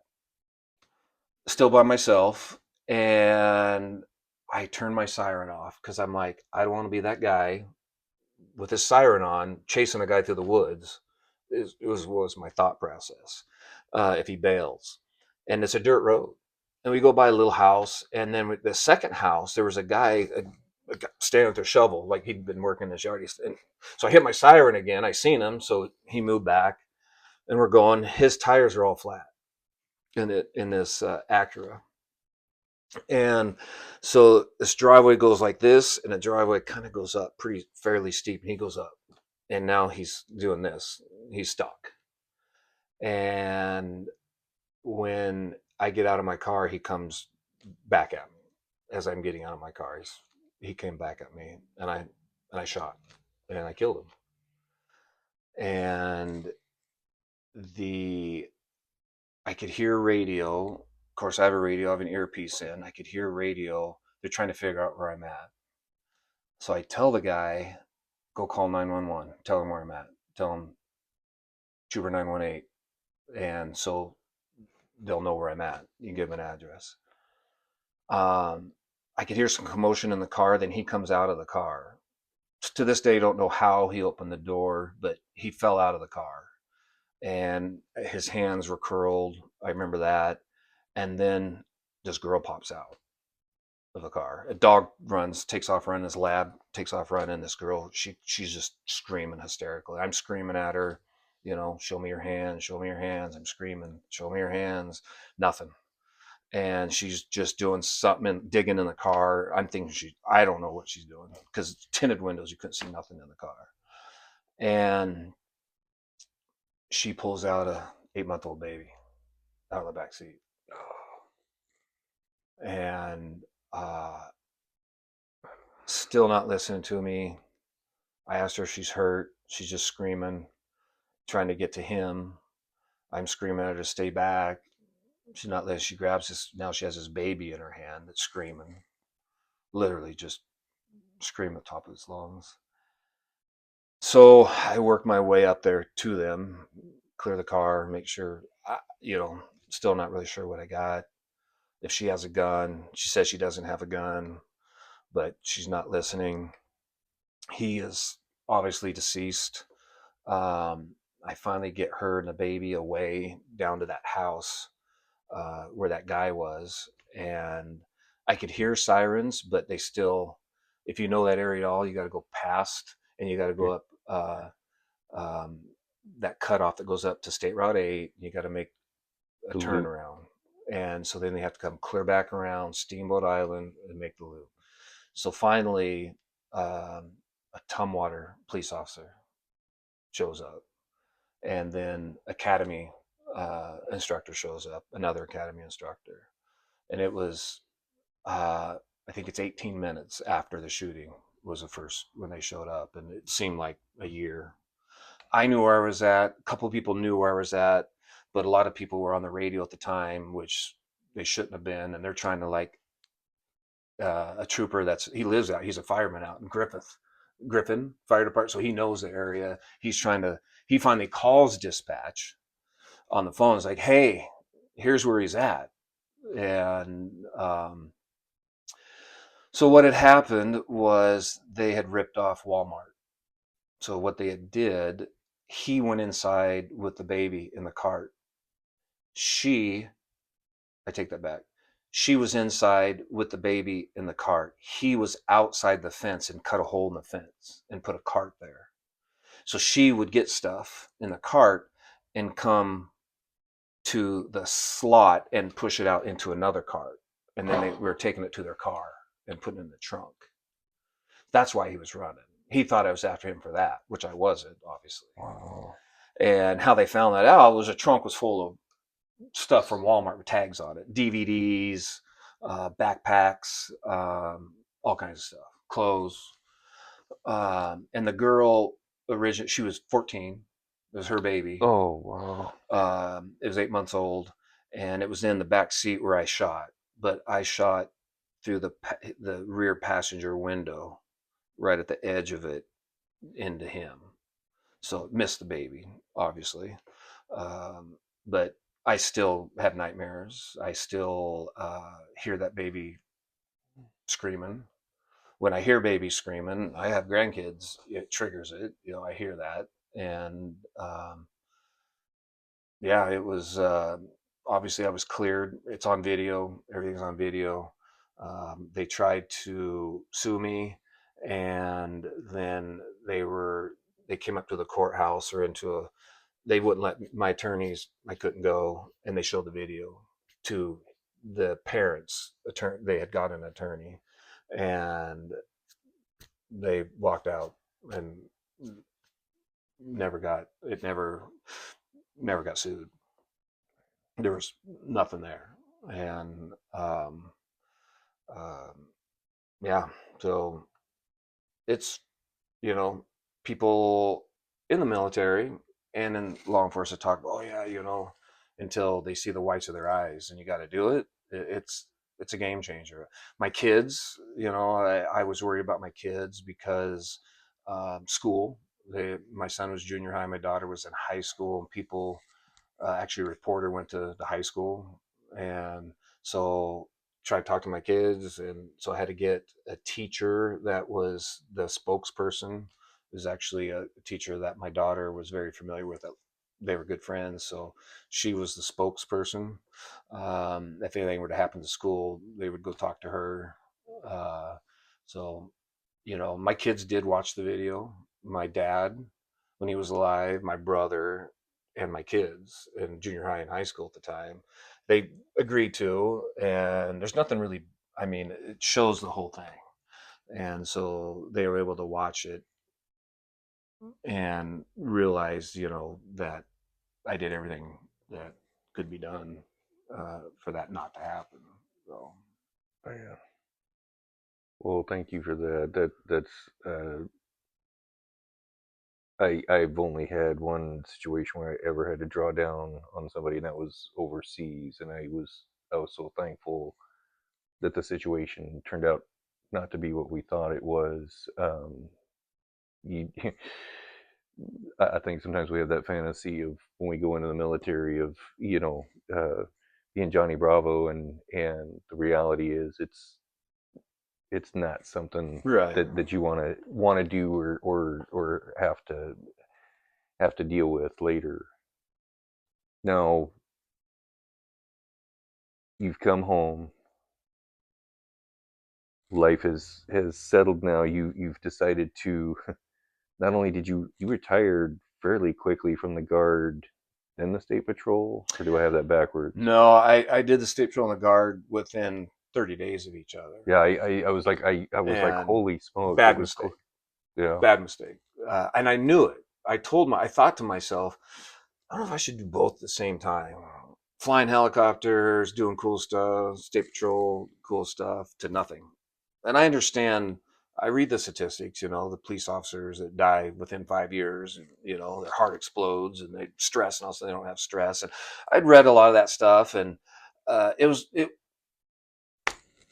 still by myself. And I turn my siren off because I'm like, I don't want to be that guy with his siren on chasing a guy through the woods. Was my thought process. If he bails, and it's a dirt road, and we go by a little house, and then with the second house, there was a guy standing with a shovel, like he'd been working in his yard. And so I hit my siren again. I seen him, so he moved back, and we're going. His tires are all flat in this Acura. And so this driveway goes like this, and the driveway kind of goes up pretty fairly steep, and he goes up. And now he's doing this. He's stuck. And when I get out of my car, he comes back at me as I'm getting out of my car. He came back at me, and I shot, and I killed him. And the I could hear radio. Of course, I have a radio. I have an earpiece in. I could hear radio. They're trying to figure out where I'm at. So I tell the guy, go call 911. Tell him where I'm at. Tell him Trooper 918. And so they'll know where I'm at. You can give them an address. I could hear some commotion in the car. Then he comes out of the car. To this day, I don't know how he opened the door, but he fell out of the car. And his hands were curled. I remember that. And then this girl pops out of the car. A dog takes off running. This lab takes off running. This girl, she's just screaming hysterically. I'm screaming at her, show me your hands, show me your hands. I'm screaming, show me your hands. Nothing. And she's just doing something, digging in the car. I'm thinking I don't know what she's doing because tinted windows, you couldn't see nothing in the car. And she pulls out a 8-month-old baby out of the back seat. And still not listening to me. I asked her if she's hurt. She's just screaming, trying to get to him. I'm screaming at her to stay back. She's not listening. She grabs this. Now she has this baby in her hand that's screaming, literally just screaming at the top of its lungs. So I work my way up there to them, clear the car, make sure, still not really sure what I got. if she has a gun. She says she doesn't have a gun, but she's not listening. He is obviously deceased. I finally get her and the baby away down to that house where that guy was, and I could hear sirens, but they still, if you know that area at all, you got to go past and you got to go Yeah. up um, that cutoff that goes up to State Route 8. You got to make a The loop. turnaround. And so then they have to come clear back around Steamboat Island and make the loop. So finally, a Tumwater police officer shows up, and then Academy instructor shows up, another Academy instructor, and it was I think it's 18 minutes after the shooting was the first when they showed up, and it seemed like a year. I knew where I was at. A couple of people knew where I was at, but a lot of people were on the radio at the time, which they shouldn't have been, and they're trying to like a trooper he lives out. He's a fireman out in Griffin Fire Department, so he knows the area. He finally calls dispatch on the phone. It's like, hey, here's where he's at. And so what had happened was they had ripped off Walmart. So what they had did, he went inside with the baby in the cart. She, I take that back. She was inside with the baby in the cart. He was outside the fence and cut a hole in the fence and put a cart there. So she would get stuff in the cart and come to the slot and push it out into another cart. And then they were taking it to their car and putting it in the trunk. That's why he was running. He thought I was after him for that, which I wasn't, obviously. Wow. And how they found that out was a trunk was full of stuff from Walmart with tags on it, DVDs, backpacks, all kinds of stuff, clothes. And the girl, she was 14. It was her baby. Oh wow. It was 8 months old, and it was in the back seat where I shot. But I shot through the rear passenger window, right at the edge of it, into him. So it missed the baby, obviously. But I still have nightmares. I still hear that baby screaming. When I hear baby screaming, I have grandkids. It triggers it. I hear that, and yeah, it was obviously I was cleared. It's on video. Everything's on video. They tried to sue me, and then they came up to the courthouse or into a. They wouldn't let my attorneys. I couldn't go, and they showed the video to the parents. Attorney, they had got an attorney, and they walked out and never got it. Never got sued. There was nothing there, and um, yeah, so it's you know people in the military and in law enforcement talk about, oh yeah, until they see the whites of their eyes, and you got to do it. It's a game changer. My kids, I was worried about my kids because school. My son was junior high, my daughter was in high school, and people actually a reporter went to the high school, and so tried to talk to my kids, and so I had to get a teacher that was the spokesperson. It was actually a teacher that my daughter was very familiar with. They were good friends, so she was the spokesperson. If anything were to happen to school, they would go talk to her. Uh, so, my kids did watch the video. My dad, when he was alive, my brother, and my kids in junior high and high school at the time, they agreed to, and there's nothing really, I mean, it shows the whole thing. And so they were able to watch it and realize, that I did everything that could be done for that not to happen. So, Oh, yeah. Well, thank you for that. That's I've only had one situation where I ever had to draw down on somebody, and that was overseas, and I was so thankful that the situation turned out not to be what we thought it was. You, I think sometimes we have that fantasy of when we go into the military of being Johnny Bravo, and the reality is it's not something Right. that you want to do or have to deal with later. Now you've come home, life has settled. Now you've decided to not only did you retired fairly quickly from the guard, then the state patrol, or do I have that backwards? No, I did the state patrol and the guard within 30 days of each other, Yeah, I was like, and holy smokes, it bad was cool. mistake, Yeah, bad mistake. And I knew it. I thought to myself, I don't know if I should do both at the same time. Flying helicopters, doing cool stuff, state patrol, cool stuff, to nothing. And I understand. I read the statistics. The police officers that die within 5 years, and their heart explodes, and they stress, and also they don't have stress. And I'd read a lot of that stuff, and the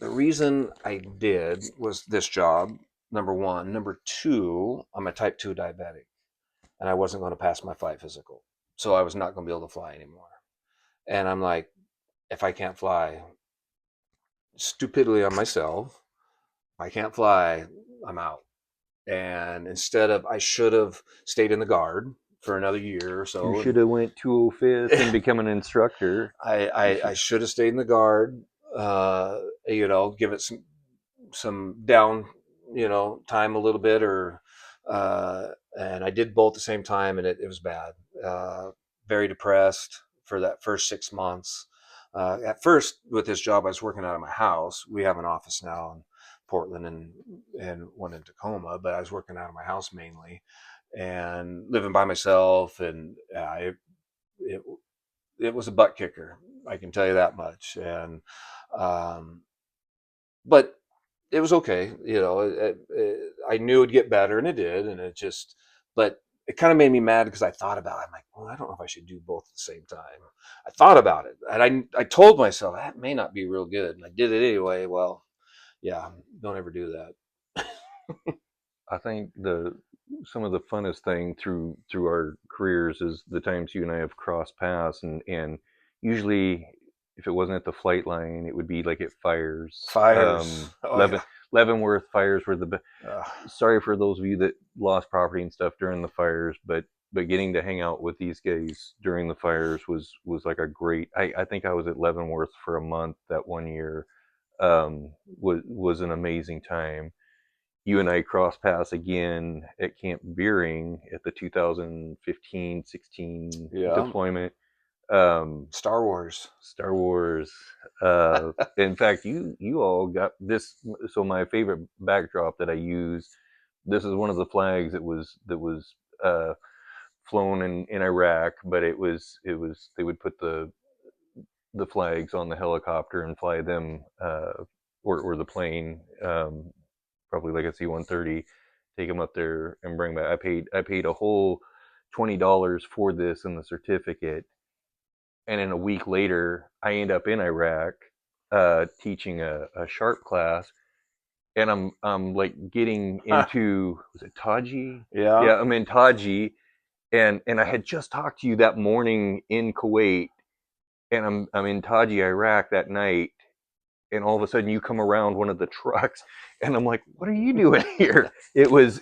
reason I did was this job. Number one, number two, I'm a type 2 diabetic, and I wasn't going to pass my flight physical, so I was not going to be able to fly anymore. And I'm like, if I can't fly, stupidly on myself, if I can't fly, I'm out. And instead of, I should have stayed in the guard for another year or you so. should And have went 205th and become an instructor. I should have stayed in the guard. Give it some down, time a little bit, or and I did both at the same time, and it was bad. Very depressed for that first 6 months. At first, with this job, I was working out of my house. We have an office now in Portland and one in Tacoma, but I was working out of my house mainly and living by myself, and it it was a butt kicker. I can tell you that much. And um, but it was okay. I knew it'd get better, and it did. And but it kind of made me mad because I thought about it. I'm like, well, I don't know if I should do both at the same time. I thought about it, and I told myself that may not be real good, and I did it anyway. Well, yeah, don't ever do that. I think the some of the funnest thing through our careers is the times you and I have crossed paths, and usually if it wasn't at the flight line, it would be like at fires. Fires. Oh yeah. Leavenworth fires were Uh, sorry for those of you that lost property and stuff during the fires, but getting to hang out with these guys during the fires was like a great. I think I was at Leavenworth for a month that one year. Was an amazing time. You and I crossed paths again at Camp Beering at the 2015-16 yeah. deployment. Um, Star Wars. Star Wars. In fact, you all got this. So my favorite backdrop that I use. This is one of the flags that was flown in Iraq, but it was they would put the flags on the helicopter and fly them or the plane, probably like a C-130, take them up there and bring back. I paid a whole $20 for this and the certificate, and then a week later, I end up in Iraq teaching a sharp class, and I'm like getting into, was it Taji? Yeah. Yeah, I'm in Taji, and I had just talked to you that morning in Kuwait, and I'm in Taji, Iraq that night, and all of a sudden you come around one of the trucks, and I'm like, what are you doing here? It was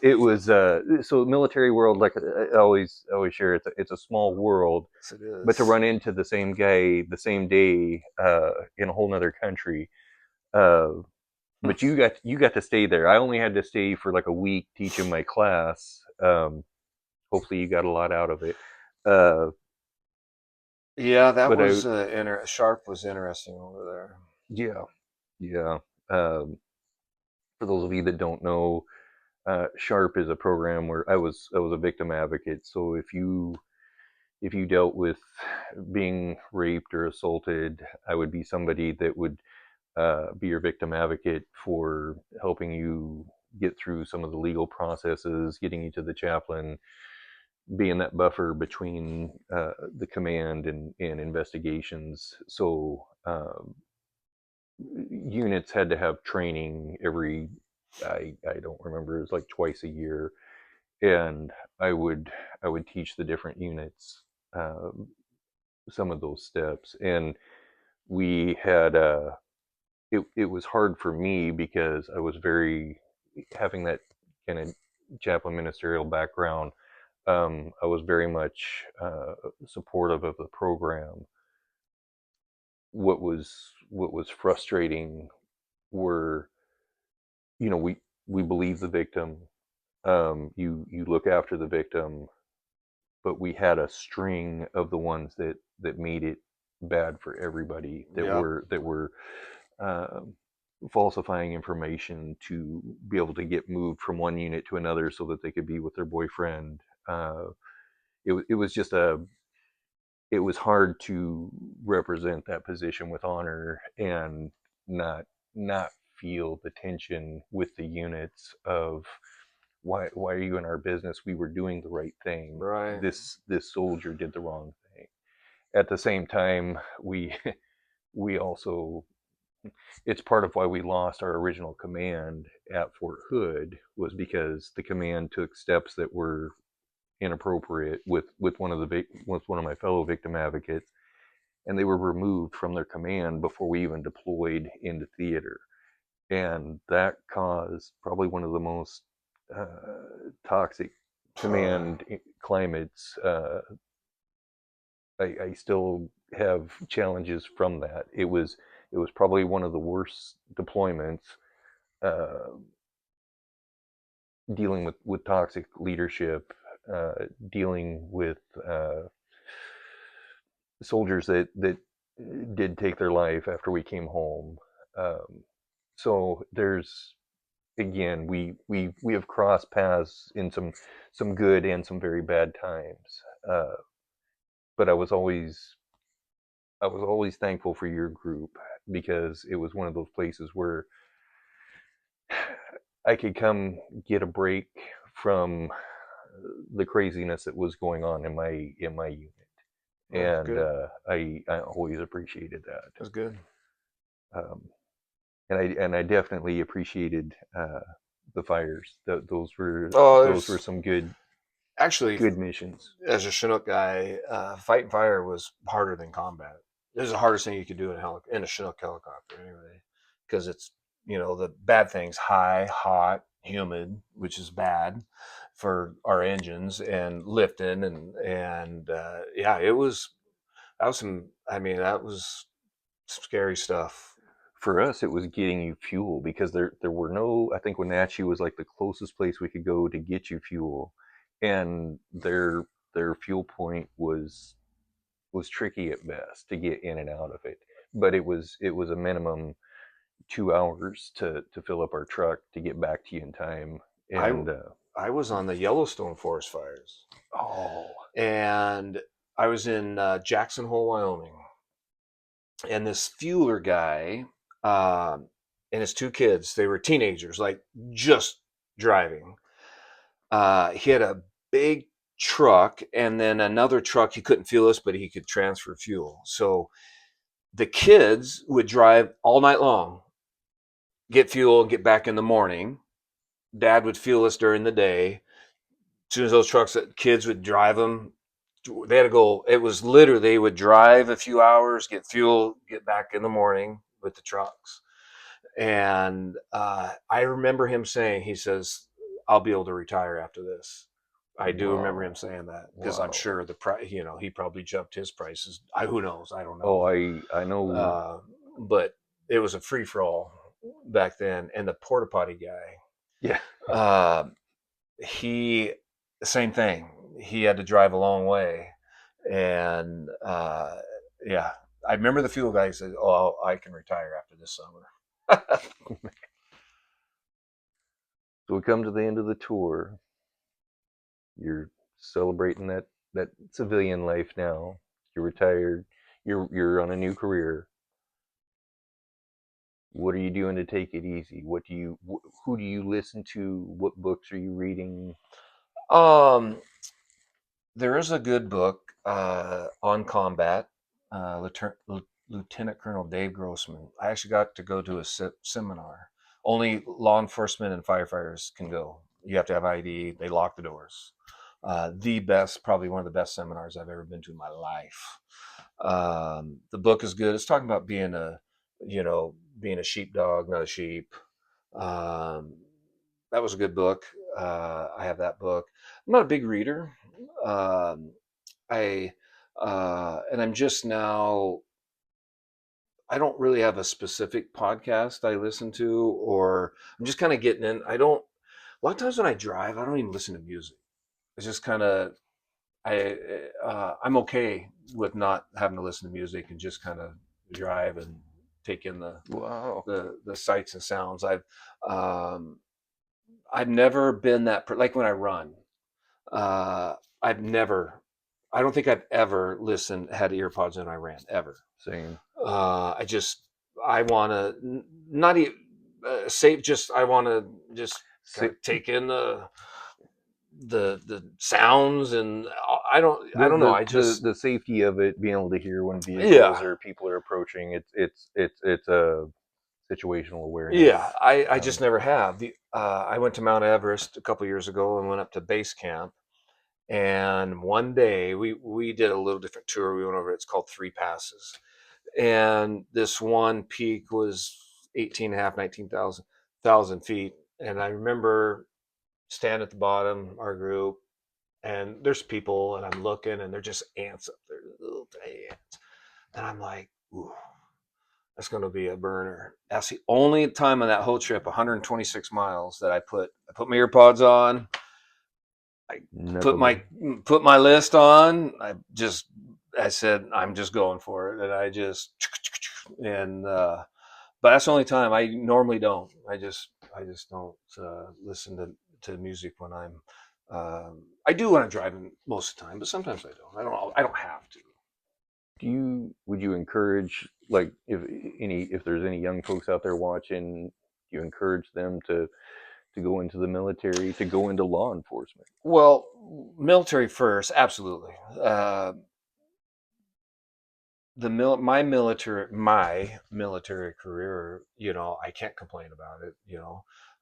so military world, like I always share, it's a small world, Yes, it but to is. run into the same guy the same day in a whole nother country. Uh, but you got to stay there. I only had to stay for like a week teaching my class. Hopefully you got a lot out of it. Uh, Yeah, that but I was Sharp was interesting over there. Yeah, yeah. Um, for those of you that don't know, Sharp is a program where I was a victim advocate. So if you dealt with being raped or assaulted, I would be somebody that would be your victim advocate for helping you get through some of the legal processes, getting you to the chaplain, being that buffer between the command and investigations. So units had to have training every, I don't remember, it was like twice a year, and I would teach the different units um, some of those steps. And We had it was hard for me because I was very having that kind of chaplain ministerial background. I was very much supportive of the program. What was frustrating were, we believe the victim. You look after the victim, but we had a string of the ones that made it bad for everybody, Yep. that were uh, falsifying information to be able to get moved from one unit to another so that they could be with their boyfriend. It was just it was hard to represent that position with honor and not not feel the tension with the units of why are you in our business? We were doing the right thing. Right. This soldier did the wrong thing. At the same time, we we also it's part of why we lost our original command at Fort Hood, was because the command took steps that were inappropriate with one of my fellow victim advocates, and they were removed from their command before we even deployed into theater, and that caused probably one of the most toxic command climates. I still have challenges from that. It was probably one of the worst deployments, uh, dealing with toxic leadership, dealing with soldiers that did take their life after we came home. So there's, again, we have crossed paths in some good and some very bad times. But I was always thankful for your group, because it was one of those places where I could come get a break from the craziness that was going on in my unit, That's and good. I always appreciated that. That's good. Um, and I definitely appreciated the fires. Oh, Those were there's some actually, good missions. as a Chinook guy, fighting fire was harder than combat. It was the hardest thing you could do in a Chinook helicopter, anyway, because it's, the bad things: high, hot, humid, which is bad for our engines, and lifting, and yeah, it was that was some. I mean, that was some scary stuff. For us, it was getting you fuel, because there were no. I think Wenatchee was like the closest place we could go to get you fuel, and their fuel point was tricky at best to get in and out of it. But it was a minimum 2 hours to fill up our truck to get back to you in time. I And I was on the Yellowstone forest fires, oh and I was in Jackson Hole, Wyoming, and this fueler guy, and his two kids, they were teenagers, like just driving. He had a big truck, and then another truck. He couldn't fuel us, but he could transfer fuel. So the kids would drive all night long, get fuel, and get back in the morning. Dad would fuel us during the day. As soon as those trucks, kids would drive them. They had to go. It was literally, they would drive a few hours, get fuel, get back in the morning with the trucks. And I remember him saying, he says, "I'll be able to retire after this." I do remember him wow, saying that, because I'm wow. sure the price, he probably jumped his prices. Who knows? I don't Oh, know. I know. Uh, but it was a free for all back then. And the porta potty guy, Yeah. uh, he, same thing. He had to drive a long way, and yeah, I remember the fuel guy said, "Oh, I can retire after this summer." So we come to the end of the tour. You're celebrating that civilian life now. You're retired. You're on a new career. What are you doing to take it easy? Who do you listen to? What books are you reading? um, there is a good book on combat. Lieutenant Colonel Dave Grossman. I actually got to go to a seminar. Only law enforcement and firefighters can go. You have to have ID. They lock the doors. The best, probably one of the best seminars I've ever been to in my life. The book is good. It's talking about being being a sheepdog, not a sheep. Um, that was a good book. I have that book. I'm not a big reader. Um, I and I'm just now. I don't really have a specific podcast I listen to, or I'm just kind of getting in. I don't. A lot of times when I drive, I don't even listen to music. It's just kind of I'm okay with not having to listen to music and just kind of drive and take in Wow. the sights and sounds. Um, I've never been like when I run. Uh, I've never. I don't think I've ever had earpods in I ran ever. Same. I just I want to not even save. Just I want to just kind Sa- of take in the sounds, and I the, don't know. the I the just the safety of it, being able to hear when vehicles yeah. or people are approaching, it's a situational awareness. Yeah, I just Um, never have. I went to Mount Everest a couple years ago and went up to base camp. And one day we did a little different tour. We went over. It's called Three Passes. And this one peak was 18 and a half, 19,000 feet. And I remember standing at the bottom, our group, and there's people, and I'm looking, and they're just ants up there, little tiny ants. And I'm like, ooh, that's going to be a burner. That's the only time on that whole trip, 126 miles, that I put my earpods on. I put knuckle. my put my list on. I said I'm just going for it, and but that's the only time. I normally don't. I just don't listen to music when I'm. I do when I'm driving most of the time, but sometimes I don't. I don't have to. Would you encourage, like, if there's any young folks out there watching, do you encourage them to go into the military, to go into law enforcement? Well, military first, absolutely. My military career, I can't complain about it.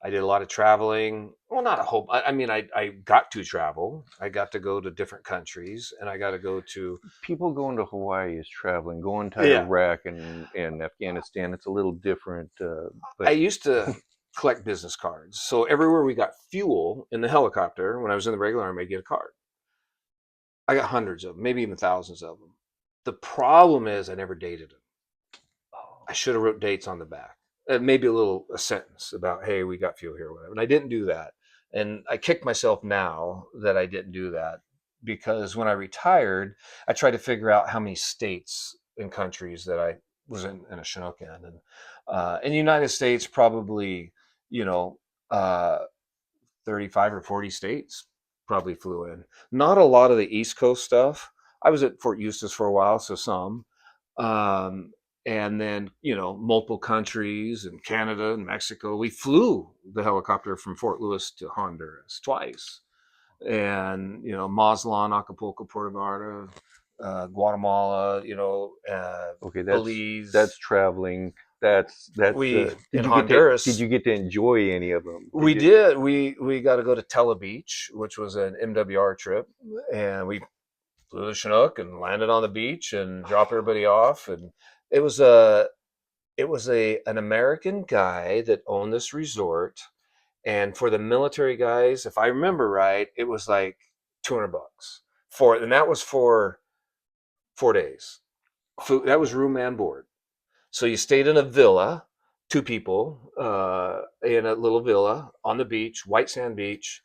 I did a lot of traveling. Well, not a whole. I mean, I got to travel. I got to go to different countries, and I got to go to People going to Hawaii is traveling. Going to yeah. Iraq and Afghanistan, it's a little different. I But used to collect business cards, so everywhere we got fuel in the helicopter when I was in the regular army, I get a card. I got hundreds of them, maybe even thousands of them. The problem is I never dated them. I should have wrote dates on the back, and maybe a sentence about, hey, we got fuel here, or whatever. And I didn't do that, and I kick myself now that I didn't do that, because when I retired, I tried to figure out how many states and countries that I was in a Chinook in, and in the United States, probably you know uh, 35 or 40 states probably flew in. Not a lot of the East Coast stuff. I was at Fort Eustis for a while, so some. Um, and then, multiple countries and Canada and Mexico. We flew the helicopter from Fort Lewis to Honduras twice. And, Mazatlan, Acapulco, Puerto Vallarta, Guatemala, okay, that's Belize. traveling. That's We, in did Honduras, you get to enjoy any of them? Did we you? did. We got to go to Tela Beach, which was an MWR trip, and we flew the Chinook and landed on the beach and dropped everybody off. And it was a an American guy that owned this resort, and for the military guys, if I remember right, it was like $200 and that was for 4 days. Food, that was room and board. So you stayed in a villa, two people, in a little villa on the beach, white sand beach.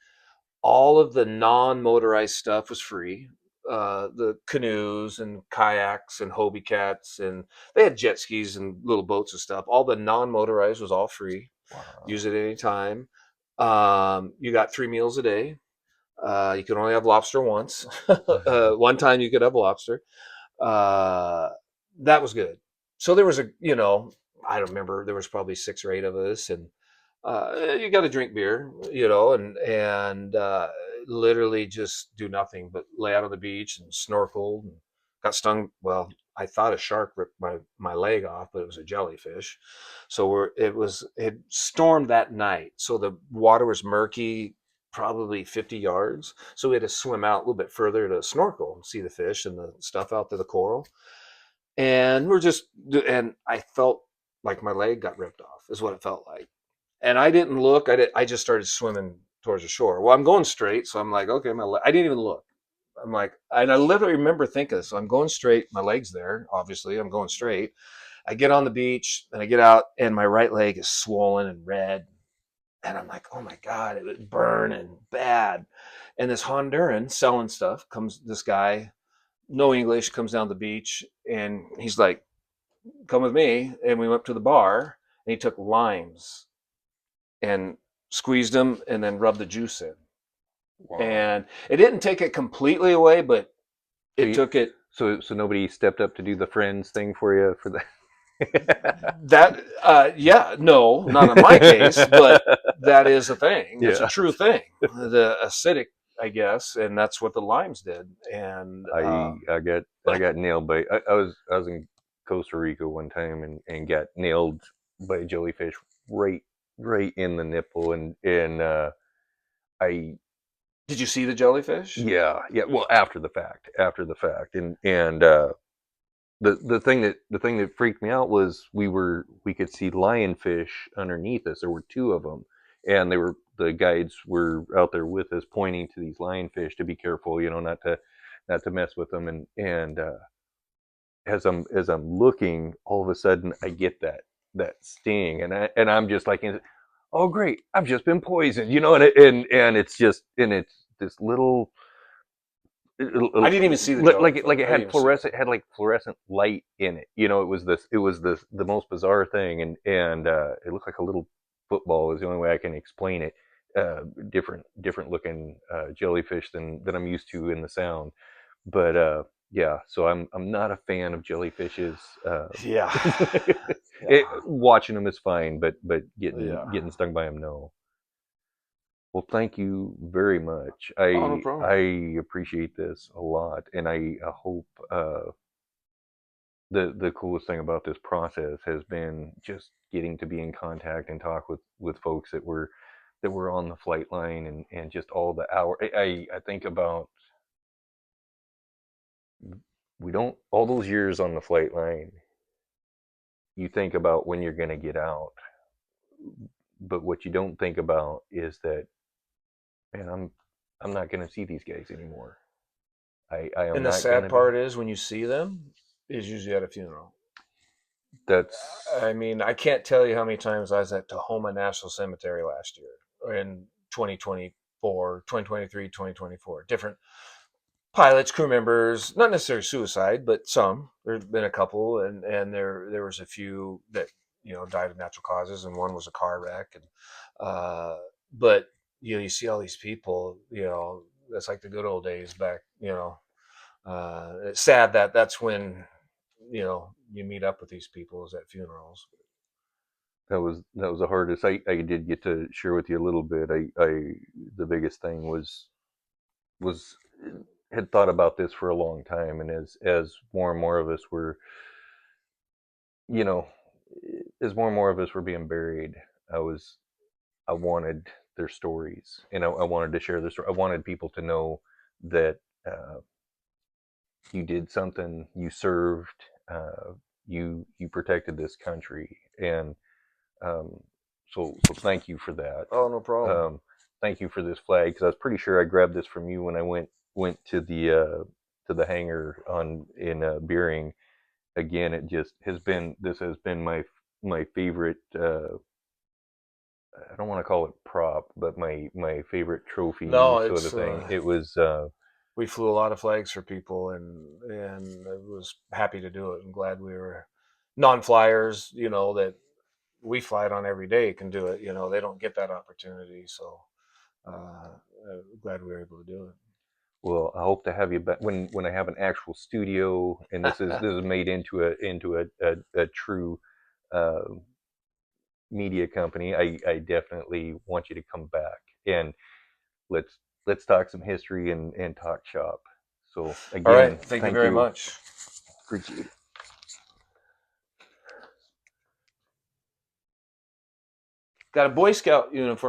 All of the non-motorized stuff was free. The canoes and kayaks and Hobie cats, and they had jet skis and little boats and stuff. All the non-motorized was all free. Wow. Use it anytime. You got 3 meals a day. You could only have lobster once. One time you could have lobster. Uh, that was good. So there was I don't remember. There was probably 6 or 8 of us, and you got to drink beer, and literally just do nothing but lay out on the beach and snorkel. And got stung. Well, I thought a shark ripped my leg off, but it was a jellyfish. So it stormed that night, so the water was murky. probably 50 yards. So we had to swim out a little bit further to snorkel and see the fish and the stuff out to the coral. And and I felt like my leg got ripped off, is what it felt like. And I didn't look. I just started swimming towards the shore. Well, I'm going straight. So I'm like, okay, I didn't even look. I'm like, and I literally remember thinking, so I'm going straight. My leg's there, obviously. I'm going straight. I get on the beach and I get out, and my right leg is swollen and red. And I'm like, oh my God, it was burning bad. And this Honduran selling stuff comes, this guy, no English, comes down the beach and he's like, come with me. And we went to the bar and he took limes and squeezed them and then rubbed the juice in. Wow. And it didn't take it completely away, but So it you, took it. so nobody stepped up to do the friends thing for you for that. That yeah, no, not in my case, but that is a thing. It's a Yeah. true thing. The acidic, I guess, and that's what the limes did. And I got nailed by I was in Costa Rica one time and got nailed by a jellyfish right right in the nipple and I did you see the jellyfish? yeah well after the fact and the thing that freaked me out was we could see lionfish underneath us. There were two of them, and the guides were out there with us, pointing to these lionfish to be careful, not to mess with them. And as I'm looking, all of a sudden I get that sting, and I'm just like, oh great, I've just been poisoned, and it's this little I it, didn't even see the like jellyfish. it I didn't had even see it. fluorescent light in it. It was the most bizarre thing, and it looked like a little football is the only way I can explain it. Different looking jellyfish than I'm used to in the sound, but yeah. So I'm not a fan of jellyfishes. Yeah, yeah, Watching them is fine, but getting yeah. getting stung by them, no. Well, thank you very much. Oh, no I appreciate this a lot, and I hope the coolest thing about this process has been just getting to be in contact and talk with folks that were on the flight line and just all the hour. I think about we don't all those years on the flight line. You think about when you're going to get out, but what you don't think about is that, man, I'm not going to see these guys anymore. I am And the not going sad to be. part is when you see them, is usually at a funeral. That's I mean, I can't tell you how many times I was at Tahoma National Cemetery last year in 2024, 2023, 2024. Different pilots, crew members, not necessarily suicide, but some. There's been a couple, and there was a few that died of natural causes, and one was a car wreck. And but you see all these people. It's like the good old days back. It's sad that that's when you meet up with these people is at funerals. that was the hardest. I did get to share with you a little bit. The biggest thing was had thought about this for a long time, and as more and more of us were, you know, as more and more of us were being buried, I was I wanted their stories, and I wanted to share their story. I wanted people to know that uh, you did something, you served, you protected this country, and Um, so thank you for that. Oh, no problem. Thank you for this flag because I was pretty sure I grabbed this from you when I went to the hangar on in Beering. Again, it just has been my favorite. I don't want to call it prop, but my favorite trophy No, sort it's of thing. It was we flew a lot of flags for people, and I was happy to do it. I'm glad we were non-flyers, that we fly it on every day can do it. They don't get that opportunity, so glad we were able to do well. I hope to have you back when I have an actual studio, and this is it. this is made into a true uh, media company. I definitely want you to come back and let's let's talk some history and talk shop. So All right, again, thank you thank very you. much. Appreciate it. Got a Boy Scout uniform.